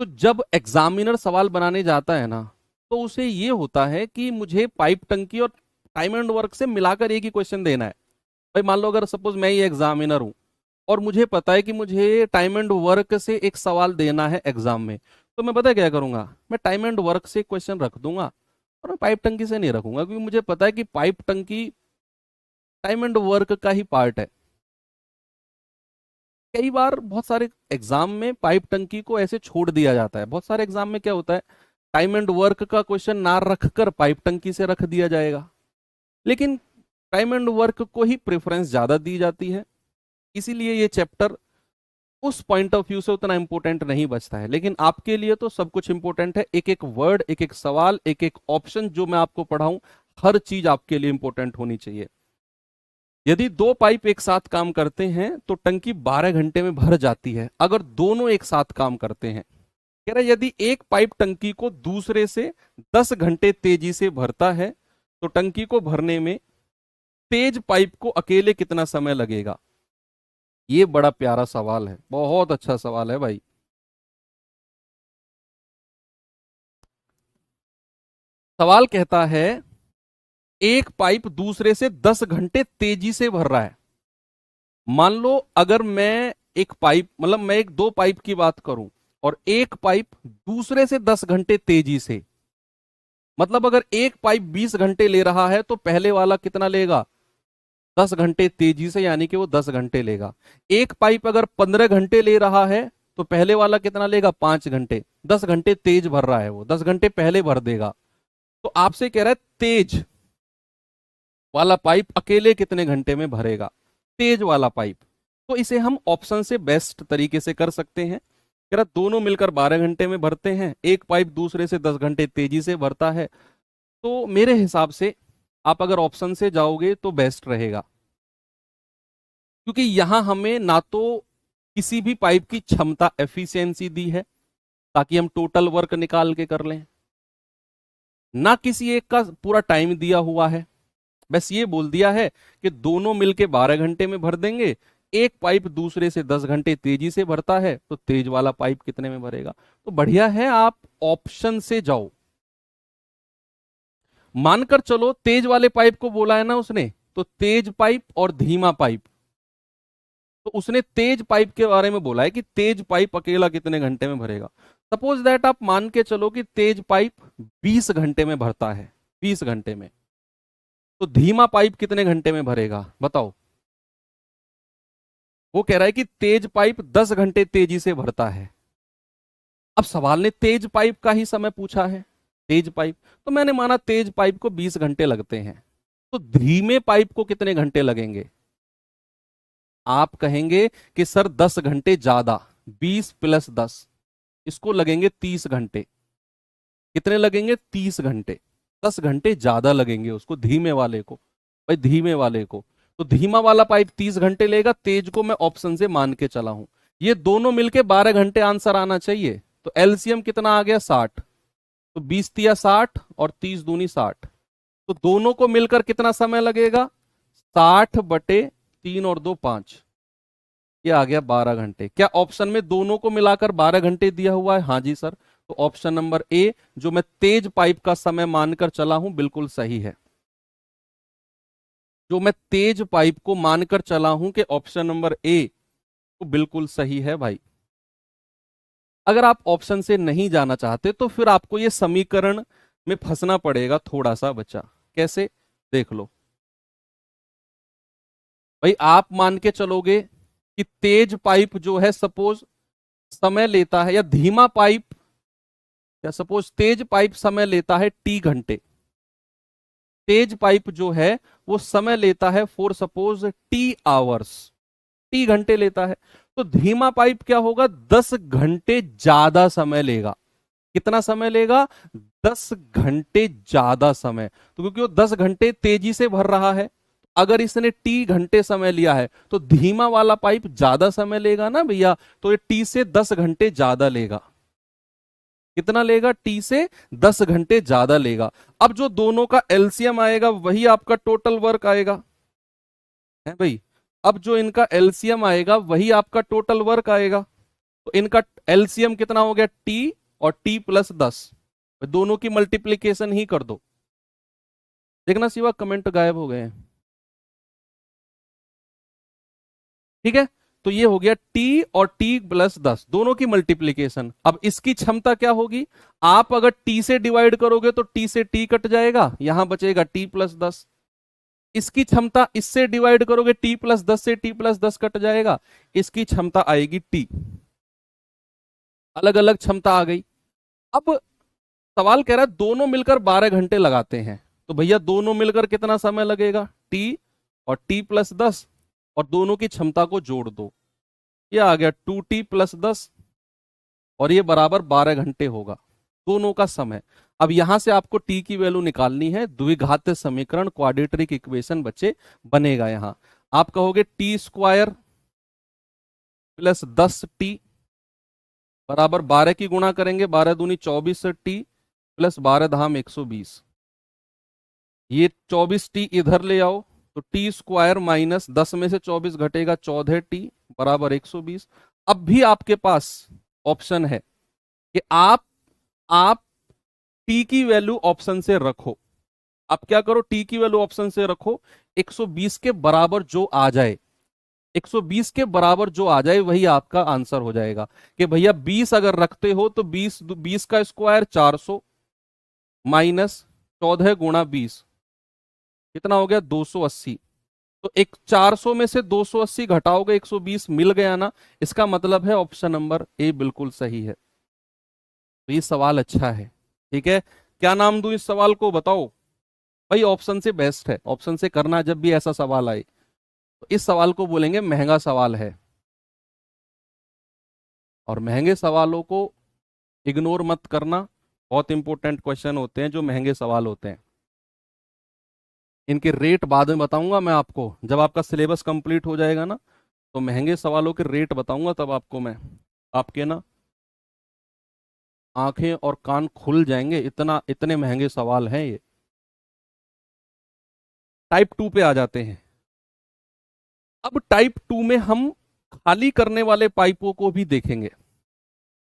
तो जब एग्जामिनर सवाल बनाने जाता है ना, तो उसे ये होता है कि मुझे पाइप टंकी और टाइम एंड वर्क से मिलाकर एक ही क्वेश्चन देना है। भाई मान लो अगर सपोज मैं ये एग्जामिनर हूं, और मुझे पता है कि मुझे टाइम एंड वर्क से एक सवाल देना है एग्जाम में, तो मैं पता है क्या करूंगा, मैं टाइम एंड वर्क से क्वेश्चन रख दूंगा, और मैं पाइप टंकी से नहीं रखूंगा, क्योंकि मुझे पता है कि पाइप टंकी टाइम एंड वर्क का ही पार्ट है। कई बार बहुत सारे एग्जाम में पाइप टंकी को ऐसे छोड़ दिया जाता है। बहुत सारे एग्जाम में क्या होता है, टाइम एंड वर्क का क्वेश्चन ना रखकर पाइप टंकी से रख दिया जाएगा, लेकिन टाइम एंड वर्क को ही प्रेफरेंस ज्यादा दी जाती है, इसीलिए ये चैप्टर उस पॉइंट ऑफ व्यू से उतना इंपॉर्टेंट नहीं बचता है। लेकिन आपके लिए तो सब कुछ इंपॉर्टेंट है, एक एक वर्ड, एक एक सवाल, एक एक ऑप्शन जो मैं आपको पढ़ाऊं, हर चीज आपके लिए इंपॉर्टेंट होनी चाहिए। यदि दो पाइप एक साथ काम करते हैं तो टंकी 12 घंटे में भर जाती है, अगर दोनों एक साथ काम करते हैं। कह रहा है यदि एक पाइप टंकी को दूसरे से 10 घंटे तेजी से भरता है तो टंकी को भरने में तेज पाइप को अकेले कितना समय लगेगा। ये बड़ा प्यारा सवाल है, बहुत अच्छा सवाल है भाई। सवाल कहता है एक पाइप दूसरे से 10 घंटे तेजी से भर रहा है। मान लो अगर मैं एक पाइप, मतलब मैं एक दो पाइप की बात करूं और एक पाइप दूसरे से 10 घंटे तेजी से, मतलब अगर एक पाइप 20 घंटे ले रहा है तो पहले वाला कितना लेगा, 10 घंटे तेजी से, यानी कि वो 10 घंटे लेगा। एक पाइप अगर 15 घंटे ले रहा है तो पहले वाला कितना लेगा, 5 घंटे। 10 घंटे तेज भर रहा है, वो 10 घंटे पहले भर देगा। तो आपसे कह रहा है तेज वाला पाइप अकेले कितने घंटे में भरेगा, तेज वाला पाइप। तो इसे हम ऑप्शन से बेस्ट तरीके से कर सकते हैं। कह रहा दोनों मिलकर 12 घंटे में भरते हैं, एक पाइप दूसरे से 10 घंटे तेजी से भरता है। तो मेरे हिसाब से आप अगर ऑप्शन से जाओगे तो बेस्ट रहेगा, क्योंकि यहां हमें ना तो किसी भी पाइप की क्षमता एफिशिएंसी दी है ताकि हम टोटल वर्क निकाल के कर लें, ना किसी एक का पूरा टाइम दिया हुआ है। बस ये बोल दिया है कि दोनों मिलके 12 घंटे में भर देंगे, एक पाइप दूसरे से 10 घंटे तेजी से भरता है तो तेज वाला पाइप कितने में भरेगा। तो बढ़िया है, आप ऑप्शन से जाओ। मानकर चलो तेज वाले पाइप को बोला है ना उसने, तो तेज पाइप और धीमा पाइप, तो उसने तेज पाइप के बारे में बोला है कि तेज पाइप अकेला कितने घंटे में भरेगा। सपोज दैट आप मान के चलो कि तेज पाइप 20 घंटे में भरता है, 20 घंटे में, तो धीमा पाइप कितने घंटे में भरेगा बताओ। वो कह रहा है कि तेज पाइप 10 घंटे तेजी से भरता है। अब सवाल ने तेज पाइप का ही समय पूछा है, तेज पाइप, तो मैंने माना तेज पाइप को 20 घंटे लगते हैं, तो धीमे पाइप को कितने घंटे लगेंगे। आप कहेंगे कि सर 10 घंटे ज्यादा, 20 + 10, इसको लगेंगे 30 घंटे। कितने लगेंगे, 30 घंटे। 10 घंटे ज्यादा लगेंगे उसको, धीमे वाले को। भाई धीमे वाले को, तो धीमा वाला पाइप 30 घंटे लेगा, तेज को मैं ऑप्शन से मान के चला हूं। ये दोनों मिलके 12 घंटे आंसर आना चाहिए। तो एलसीएम कितना आ गया, 60। तो 20 तिया 60 और 30 दूनी 60, तो दोनों को मिलकर कितना समय लगेगा, 60/3 और 2 5, ये आ गया 12 घंटे। क्या ऑप्शन में दोनों को मिलाकर 12 घंटे दिया हुआ है, हाँ जी सर। तो ऑप्शन नंबर ए, जो मैं तेज पाइप का समय मानकर चला हूं, बिल्कुल सही है। जो मैं तेज पाइप को मानकर चला हूं कि ऑप्शन नंबर ए, तो बिल्कुल सही है भाई। अगर आप ऑप्शन से नहीं जाना चाहते तो फिर आपको ये समीकरण में फंसना पड़ेगा थोड़ा सा बच्चा। कैसे, देख लो भाई। आप मान के चलोगे कि तेज पाइप जो है सपोज समय लेता है, या धीमा पाइप, या सपोज तेज पाइप समय लेता है टी घंटे। तेज पाइप जो है वो समय लेता है for suppose T hours, T घंटे लेता है। तो धीमा पाइप क्या होगा, 10 घंटे ज्यादा समय लेगा। कितना समय लेगा, 10 घंटे ज्यादा समय। तो क्योंकि वो 10 घंटे तेजी से भर रहा है, अगर इसने टी घंटे समय लिया है तो धीमा वाला पाइप ज्यादा समय लेगा ना भैया, तो ये टी से 10 घंटे ज्यादा लेगा। कितना लेगा, टी से 10 घंटे ज्यादा लेगा। अब जो दोनों का एलसीएम आएगा वही आपका टोटल वर्क आएगा, है भाई। अब जो इनका एलसीएम आएगा वही आपका टोटल वर्क आएगा। तो इनका एलसीएम कितना हो गया, टी और टी + 10, दोनों की मल्टीप्लीकेशन ही कर दो। देखना सिवा कमेंट गायब हो गए हैं, ठीक है। तो ये हो गया टी और टी प्लस 10 दोनों की मल्टीप्लीकेशन। अब इसकी क्षमता क्या होगी, आप अगर टी से डिवाइड करोगे तो टी से टी कट जाएगा, यहां बचेगा टी प्लस 10। इसकी क्षमता इससे डिवाइड करोगे टी प्लस 10 से टी प्लस 10 कट जाएगा, इसकी क्षमता आएगी टी। अलग अलग क्षमता आ गई। अब सवाल कह रहा है दोनों मिलकर 12 घंटे लगाते हैं, तो भैया दोनों मिलकर कितना समय लगेगा, टी और टी प्लस 10, और दोनों की क्षमता को जोड़ दो, ये आ गया 2t प्लस 10, और ये बराबर 12 घंटे होगा दोनों का समय। अब यहां से आपको t की वैल्यू निकालनी है, द्विघात समीकरण क्वाड्रेटिक इक्वेशन बच्चे बनेगा। यहां आप कहोगे टी स्क्वायर प्लस 10t बराबर 12 की गुणा करेंगे, 12 दूनी 24 से t प्लस 12 धाम 120, ये 24t इधर ले आओ तो टी स्क्वायर माइनस 10 में से 24 घटेगा 14t बराबर 120। अब भी आपके पास ऑप्शन है कि आप टी की वैल्यू ऑप्शन से रखो। आप क्या करो, टी की वैल्यू ऑप्शन से रखो, 120 के बराबर जो आ जाए, 120 के बराबर जो आ जाए वही आपका आंसर हो जाएगा। कि भैया 20 अगर रखते हो तो 20 का स्क्वायर 400 माइनस 14 गुणा 20 कितना हो गया 280। तो एक 400 में से 280 घटाओगे 120 मिल गया ना, इसका मतलब है ऑप्शन नंबर ए बिल्कुल सही है। तो ये सवाल अच्छा है, ठीक है। क्या नाम दूं इस सवाल को, बताओ भाई। ऑप्शन से बेस्ट है, ऑप्शन से करना जब भी ऐसा सवाल आए। तो इस सवाल को बोलेंगे महंगा सवाल है, और महंगे सवालों को इग्नोर मत करना। बहुत इंपॉर्टेंट क्वेश्चन होते हैं जो महंगे सवाल होते हैं। इनके रेट बाद में बताऊंगा मैं आपको, जब आपका सिलेबस कंप्लीट हो जाएगा ना, तो महंगे सवालों के रेट बताऊंगा, तब आपको मैं, आपके ना आंखें और कान खुल जाएंगे, इतने महंगे सवाल हैं ये। टाइप 2 पे आ जाते हैं। अब टाइप 2 में हम खाली करने वाले पाइपों को भी देखेंगे।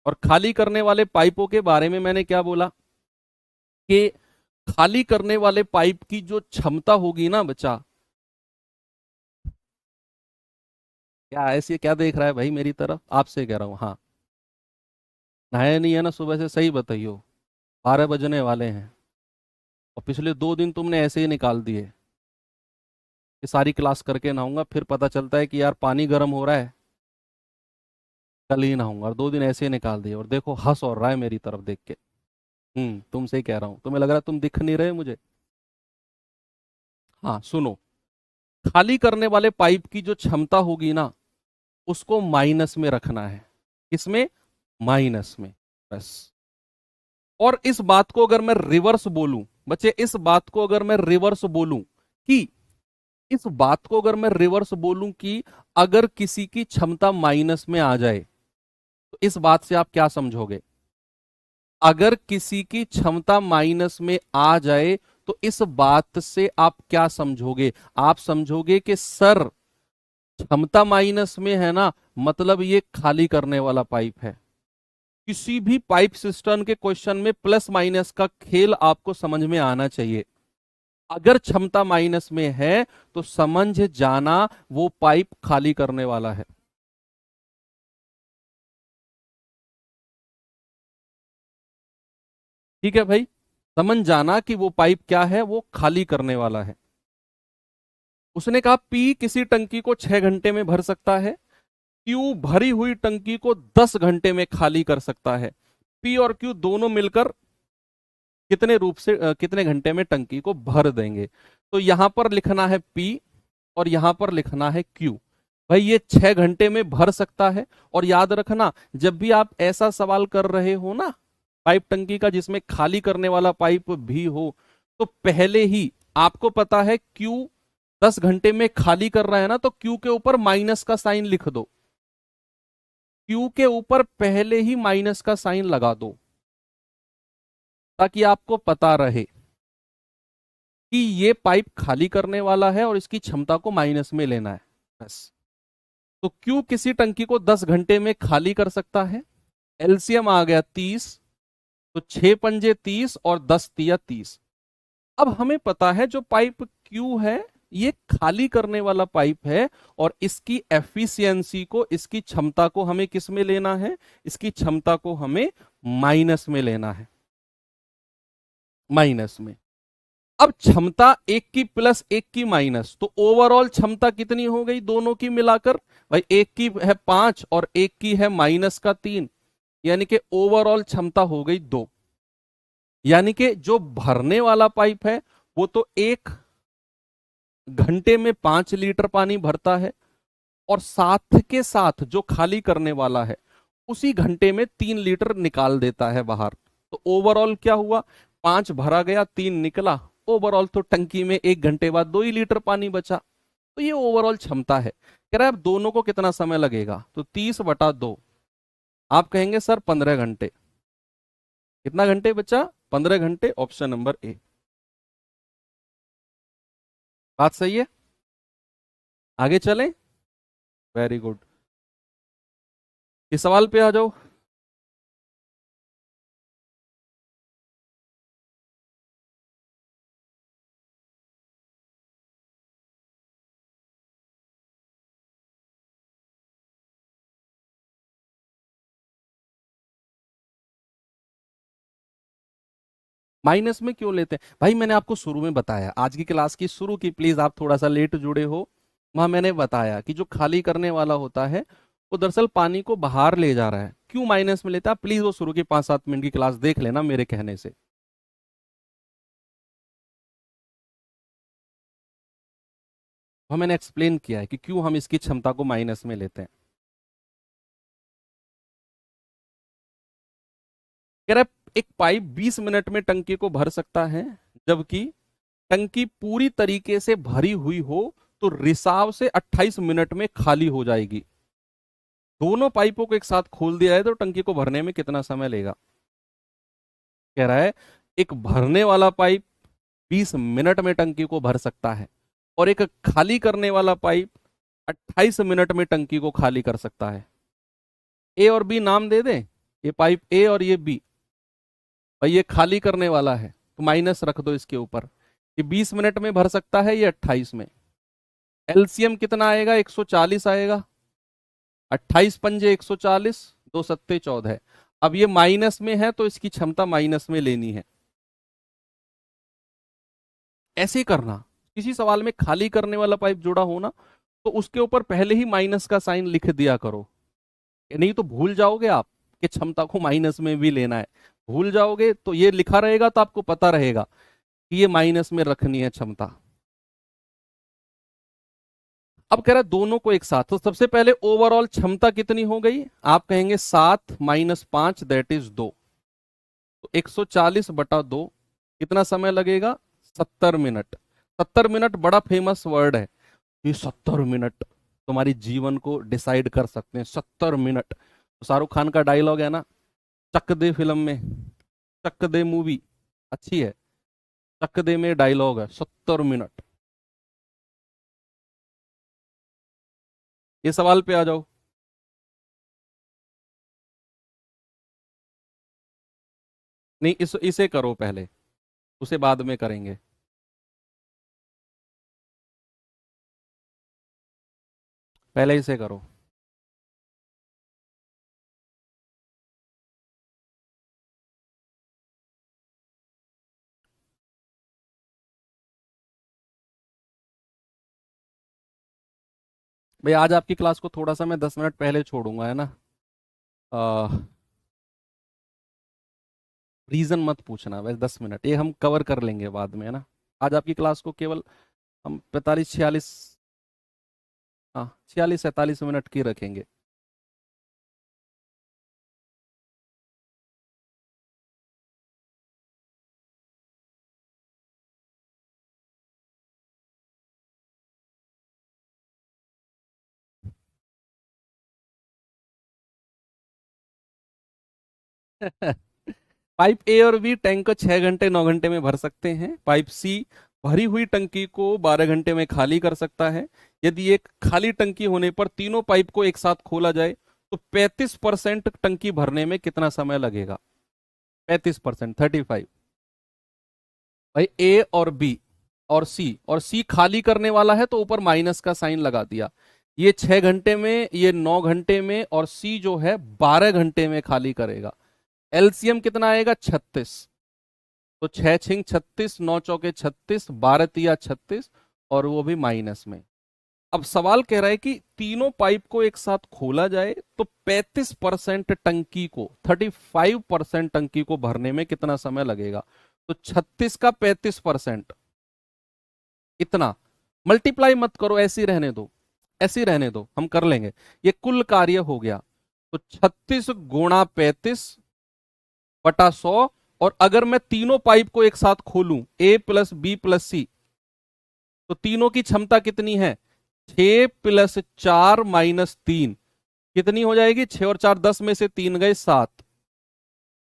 और खाली करने वाले पाइपों के बारे में मैंने क्या बोला कि खाली करने वाले पाइप की जो क्षमता होगी ना बच्चा, क्या ऐसे क्या देख रहा है भाई मेरी तरफ, आपसे कह रहा हूं। हाँ, नहाया नहीं है ना सुबह से, सही बताइयो, 12 बजने वाले हैं, और पिछले 2 दिन तुमने ऐसे ही निकाल दिए कि सारी क्लास करके नहाऊंगा, फिर पता चलता है कि यार पानी गर्म हो रहा है, कल ही नहाऊंगा, और 2 दिन ऐसे ही निकाल दिए, और देखो हंस और रहा है मेरी तरफ देख के। तुमसे ही कह रहा हूं, तुम्हें लग रहा है तुम दिख नहीं रहे मुझे। हाँ सुनो, खाली करने वाले पाइप की जो क्षमता होगी ना, उसको माइनस में रखना है। किसमें, माइनस में, बस। और इस बात को अगर मैं रिवर्स बोलूं बच्चे, इस बात को अगर मैं रिवर्स बोलूं कि इस बात को अगर मैं रिवर्स बोलूं कि अगर किसी की क्षमता माइनस में आ जाए, तो इस बात से आप क्या समझोगे। अगर किसी की क्षमता माइनस में आ जाए तो इस बात से आप क्या समझोगे, आप समझोगे कि सर क्षमता माइनस में है ना, मतलब ये खाली करने वाला पाइप है। किसी भी पाइप सिस्टम के क्वेश्चन में प्लस माइनस का खेल आपको समझ में आना चाहिए। अगर क्षमता माइनस में है तो समझ जाना वो पाइप खाली करने वाला है। ठीक है भाई, समझ जाना कि वो पाइप क्या है, वो खाली करने वाला है। उसने कहा पी किसी टंकी को 6 घंटे में भर सकता है, क्यू भरी हुई टंकी को 10 घंटे में खाली कर सकता है। पी और क्यू दोनों मिलकर कितने रूप से कितने घंटे में टंकी को भर देंगे। तो यहां पर लिखना है पी और यहां पर लिखना है क्यू। भाई ये 6 घंटे में भर सकता है। और याद रखना, जब भी आप ऐसा सवाल कर रहे हो ना पाइप टंकी का जिसमें खाली करने वाला पाइप भी हो, तो पहले ही आपको पता है क्यू 10 घंटे में खाली कर रहा है ना, तो क्यू के ऊपर माइनस का साइन लिख दो। क्यू के ऊपर पहले ही माइनस का साइन लगा दो, ताकि आपको पता रहे कि ये पाइप खाली करने वाला है और इसकी क्षमता को माइनस में लेना है, बस। तो क्यू किसी टंकी को 10 घंटे में खाली कर सकता है। एलसीएम आ गया 30, तो 6 पंजे 30 और 10 तिया 30। अब हमें पता है जो पाइप क्यू है ये खाली करने वाला पाइप है, और इसकी एफिशिएंसी को, इसकी क्षमता को हमें किस में लेना है? इसकी क्षमता को हमें माइनस में लेना है, माइनस में। अब क्षमता एक की प्लस एक की माइनस, तो ओवरऑल क्षमता कितनी हो गई दोनों की मिलाकर? भाई एक की है 5 और एक की है -3, यानी कि ओवरऑल क्षमता हो गई 2। यानी कि जो भरने वाला पाइप है वो तो 1 घंटे में 5 लीटर पानी भरता है, और साथ के साथ जो खाली करने वाला है उसी घंटे में 3 लीटर निकाल देता है बाहर। तो ओवरऑल क्या हुआ? 5 भरा गया, 3 निकला। ओवरऑल तो टंकी में 1 घंटे बाद 2 ही लीटर पानी बचा। तो ये ओवरऑल क्षमता है। कह रहा है अब दोनों को कितना समय लगेगा? तो 30/2। आप कहेंगे सर 15 घंटे। कितना घंटे बचा? 15 घंटे। Option number A. बात सही है? आगे चलें? Very good. इस सवाल पे आ जाओ। माइनस में क्यों लेते हैं भाई? मैंने आपको शुरू में बताया, आज की क्लास की शुरू की, प्लीज आप थोड़ा सा लेट जुड़े हो, वहां मैंने बताया कि जो खाली करने वाला होता है वो दरअसल पानी को बाहर ले जा रहा है। क्यों माइनस में लेता है? प्लीज वो शुरू की 5-7 मिनट की क्लास देख लेना मेरे कहने से। वह मैंने एक्सप्लेन किया है कि क्यों हम इसकी क्षमता को माइनस में लेते हैं। कह रहा है एक पाइप 20 मिनट में टंकी को भर सकता है, जबकि टंकी पूरी तरीके से भरी हुई हो तो रिसाव से 28 मिनट में खाली हो जाएगी। दोनों पाइपों को एक साथ खोल दिया है तो टंकी को भरने में कितना समय लेगा? कह रहा है एक भरने वाला पाइप 20 मिनट में टंकी को भर सकता है, और एक खाली करने वाला पाइप 28 मिनट में टंकी को खाली कर सकता है। ए और बी नाम दे दें, ये पाइप ए और ये बी। भाई ये खाली करने वाला है तो माइनस रख दो इसके ऊपर। ये 20 मिनट में भर सकता है, ये 28 में। एलसीएम कितना आएगा? 140 आएगा। 28 पंजे 140, 2 सत्ते 14। अब ये माइनस में है तो इसकी क्षमता माइनस में लेनी है। ऐसे करना, किसी सवाल में खाली करने वाला पाइप जुड़ा हो ना, तो उसके ऊपर पहले ही माइनस का साइन लिख दिया करो, नहीं तो भूल जाओगे आप कि क्षमता को माइनस में भी लेना है। भूल जाओगे तो ये लिखा रहेगा तो आपको पता रहेगा कि ये माइनस में रखनी है क्षमता। अब कह रहा है दोनों को एक साथ, तो सबसे पहले ओवरऑल क्षमता कितनी हो गई? आप कहेंगे 7 - 5 दैट इज 2। तो 140/2 कितना समय लगेगा? 70 मिनट। 70 मिनट बड़ा फेमस वर्ड है। ये 70 मिनट तुम्हारी जीवन को डिसाइड कर सकते हैं। 70 मिनट तो शाहरुख खान का डायलॉग है ना, चक दे फिल्म में, चक दे मूवी अच्छी है, चक दे में डायलॉग है 70 मिनट। ये सवाल पे आ जाओ। नहीं, इसे करो पहले, उसे बाद में करेंगे। पहले इसे करो। भाई आज आपकी क्लास को थोड़ा सा मैं 10 मिनट पहले छोड़ूंगा, है ना? रीजन मत पूछना, बस 10 मिनट ये हम कवर कर लेंगे बाद में, है ना? आज आपकी क्लास को केवल हम 45-46, हाँ 46-47 मिनट की रखेंगे। पाइप ए और बी टैंक को 6 घंटे 9 घंटे में भर सकते हैं। पाइप सी भरी हुई टंकी को 12 घंटे में खाली कर सकता है। यदि एक खाली टंकी होने पर तीनों पाइप को एक साथ खोला जाए तो 35% टंकी भरने में कितना समय लगेगा? 35%, 35। भाई ए और बी और सी खाली करने वाला है तो ऊपर माइनस का साइन लगा दिया। ये 6 घंटे में, ये 9 घंटे में, और सी जो है 12 घंटे में खाली करेगा। एलसीएम कितना आएगा? 36। तो 6×6 = 36, 9×4 = 36, 12×3 = 36, और वो भी माइनस में। अब सवाल कह रहा है कि तीनों पाइप को एक साथ खोला जाए तो 35% टंकी को, 35% टंकी को भरने में कितना समय लगेगा? तो 36 का 35%, इतना। मल्टीप्लाई मत करो, ऐसे ही रहने दो, ऐसे ही रहने दो, हम कर लेंगे। ये कुल कार्य हो गया। तो 36 × 35/100। और अगर मैं तीनों पाइप को एक साथ खोलूं, A + B + C, तो तीनों की क्षमता कितनी है? 6 + 4 - 3 कितनी हो जाएगी? 6 और 4 10 में से 3 गए 7।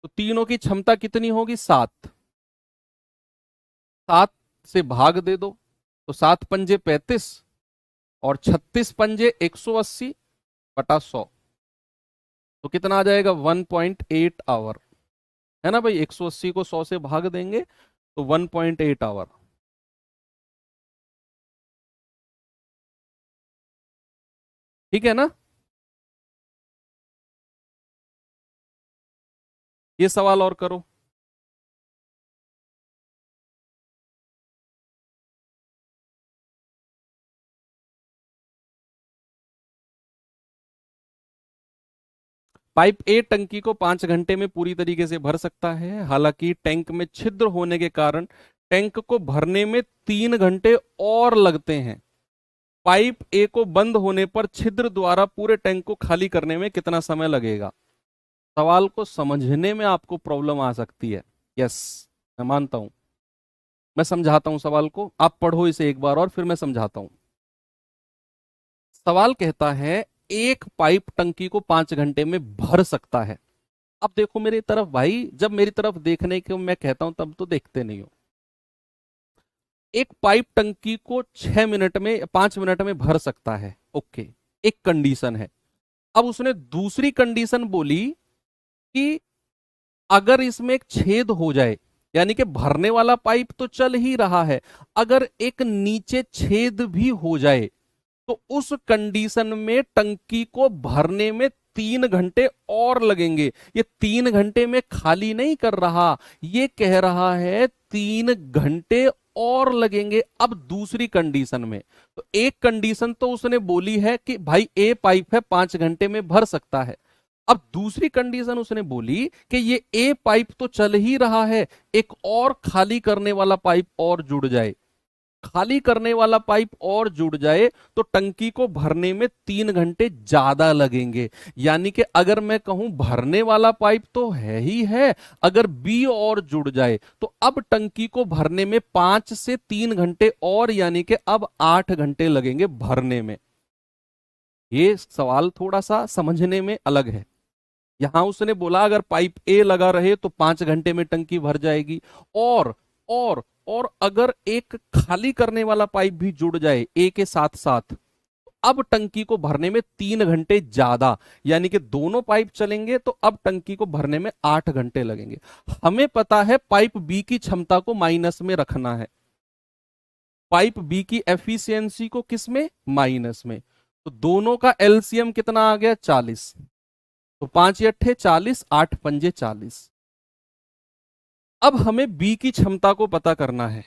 तो तीनों की क्षमता कितनी होगी? 7। 7 से भाग दे दो, तो 7 पंजे 35 और 36 पंजे 180/100। तो कितना आ जाएगा? 1.8 आवर, है ना भाई। 180 को 100 से भाग देंगे तो 1.8 आवर। ठीक है ना? ये सवाल और करो। पाइप ए टंकी को 5 घंटे में पूरी तरीके से भर सकता है। हालांकि टैंक में छिद्र होने के कारण टैंक को भरने में 3 घंटे और लगते हैं। पाइप ए को बंद होने पर छिद्र द्वारा पूरे टैंक को खाली करने में कितना समय लगेगा? सवाल को समझने में आपको प्रॉब्लम आ सकती है। यस, मैं मानता हूं। मैं समझाता हूं सवाल को, आप पढ़ो इसे एक बार और, फिर मैं समझाता हूं। सवाल कहता है एक पाइप टंकी को 5 घंटे में भर सकता है। अब देखो मेरी तरफ भाई, जब मेरी तरफ देखने को मैं कहता हूं तब तो देखते नहीं हो। एक पाइप टंकी को 6 मिनट में, 5 मिनट में भर सकता है, ओके, एक कंडीशन है। अब उसने दूसरी कंडीशन बोली कि अगर इसमें एक छेद हो जाए, यानी कि भरने वाला पाइप तो चल ही रहा है, अगर एक नीचे छेद भी हो जाए तो उस कंडीशन में टंकी को भरने में 3 घंटे और लगेंगे। ये 3 घंटे में खाली नहीं कर रहा, ये कह रहा है 3 घंटे और लगेंगे। अब दूसरी कंडीशन में, तो एक कंडीशन तो उसने बोली है कि भाई ए पाइप है 5 घंटे में भर सकता है। अब दूसरी कंडीशन उसने बोली कि ये ए पाइप तो चल ही रहा है, एक और खाली करने वाला पाइप और जुड़ जाए। खाली करने वाला पाइप और जुड़ जाए तो टंकी को भरने में 3 घंटे ज्यादा लगेंगे। यानी कि अगर मैं कहूं भरने वाला पाइप तो है ही है, अगर बी और जुड़ जाए तो अब टंकी को भरने में 5 से 3 घंटे और, यानी कि अब 8 घंटे लगेंगे भरने में। ये सवाल थोड़ा सा समझने में अलग है। यहां उसने बोला अगर पाइप ए लगा रहे तो 5 घंटे में टंकी भर जाएगी, और अगर एक खाली करने वाला पाइप भी जुड़ जाए ए के साथ साथ, अब टंकी को भरने में 3 घंटे ज्यादा, यानी कि दोनों पाइप चलेंगे तो अब टंकी को भरने में 8 घंटे लगेंगे। हमें पता है पाइप बी की क्षमता को माइनस में रखना है, पाइप बी की एफिशिएंसी को किस में? माइनस में। तो दोनों का एलसीएम कितना आ गया? 40। तो 5×8 = 40, 8 पंजे 40। अब हमें बी की क्षमता को पता करना है।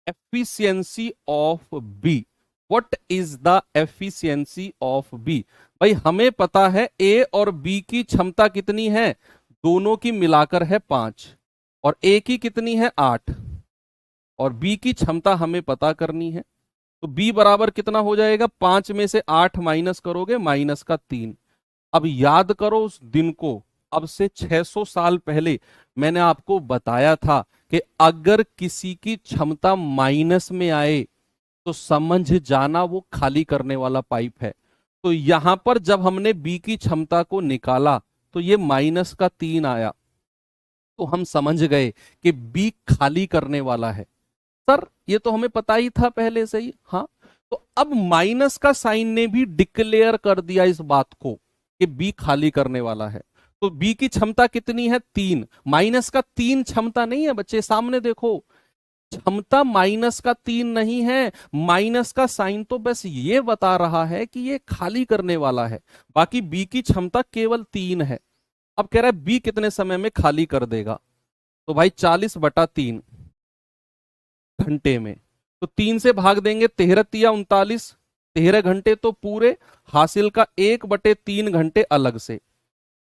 Efficiency of B, what is the efficiency of B? भाई हमें पता है ए और बी की क्षमता कितनी है, दोनों की मिलाकर है 5, और ए की कितनी है? 8, और बी की क्षमता हमें पता करनी है। तो बी बराबर कितना हो जाएगा? 5 में से 8 माइनस करोगे, -3। अब याद करो उस दिन को, अब से 600 साल पहले मैंने आपको बताया था कि अगर किसी की क्षमता माइनस में आए तो समझ जाना वो खाली करने वाला पाइप है। तो यहां पर जब हमने बी की क्षमता को निकाला तो ये -3 आया, तो हम समझ गए कि बी खाली करने वाला है। सर ये तो हमें पता ही था पहले से ही। हाँ, तो अब माइनस का साइन ने भी डिक्लेयर कर दिया इस बात को कि बी खाली करने वाला है। तो बी की क्षमता कितनी है? 3। -3 क्षमता नहीं है बच्चे, सामने देखो। क्षमता माइनस का 3 नहीं है, माइनस का साइन तो बस ये बता रहा है कि ये खाली करने वाला है, बाकी बी की क्षमता केवल 3 है। अब कह रहा है बी कितने समय में खाली कर देगा, तो भाई 40/3 घंटे में, तो 3 से भाग देंगे, 13×3 = 39, 13 घंटे तो पूरे, हासिल का 1/3 घंटे अलग से।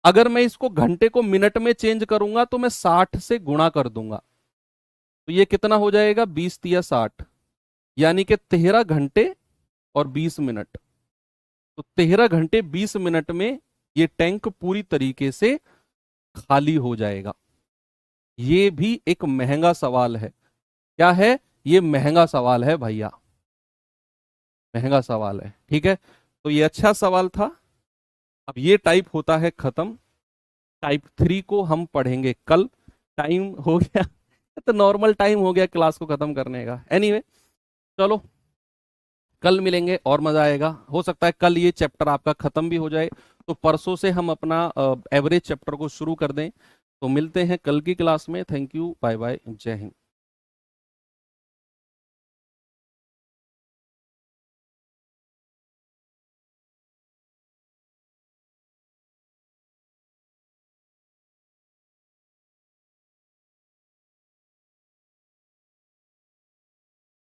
अगर मैं इसको घंटे को मिनट में चेंज करूंगा तो मैं 60 से गुणा कर दूंगा, तो ये कितना हो जाएगा, 20×3 = 60, यानी कि 13 घंटे और 20 मिनट। तो 13 घंटे 20 मिनट में ये टैंक पूरी तरीके से खाली हो जाएगा। ये भी एक महंगा सवाल है। क्या है ये? महंगा सवाल है भैया, महंगा सवाल है। ठीक है, तो ये अच्छा सवाल था। अब ये टाइप होता है खत्म। टाइप 3 को हम पढ़ेंगे कल। टाइम हो गया तो नॉर्मल टाइम हो गया क्लास को खत्म करने का। एनीवे चलो कल मिलेंगे और मजा आएगा। हो सकता है कल ये चैप्टर आपका खत्म भी हो जाए, तो परसों से हम अपना एवरेज चैप्टर को शुरू कर दें। तो मिलते हैं कल की क्लास में। थैंक यू, बाय बाय, जय हिंद।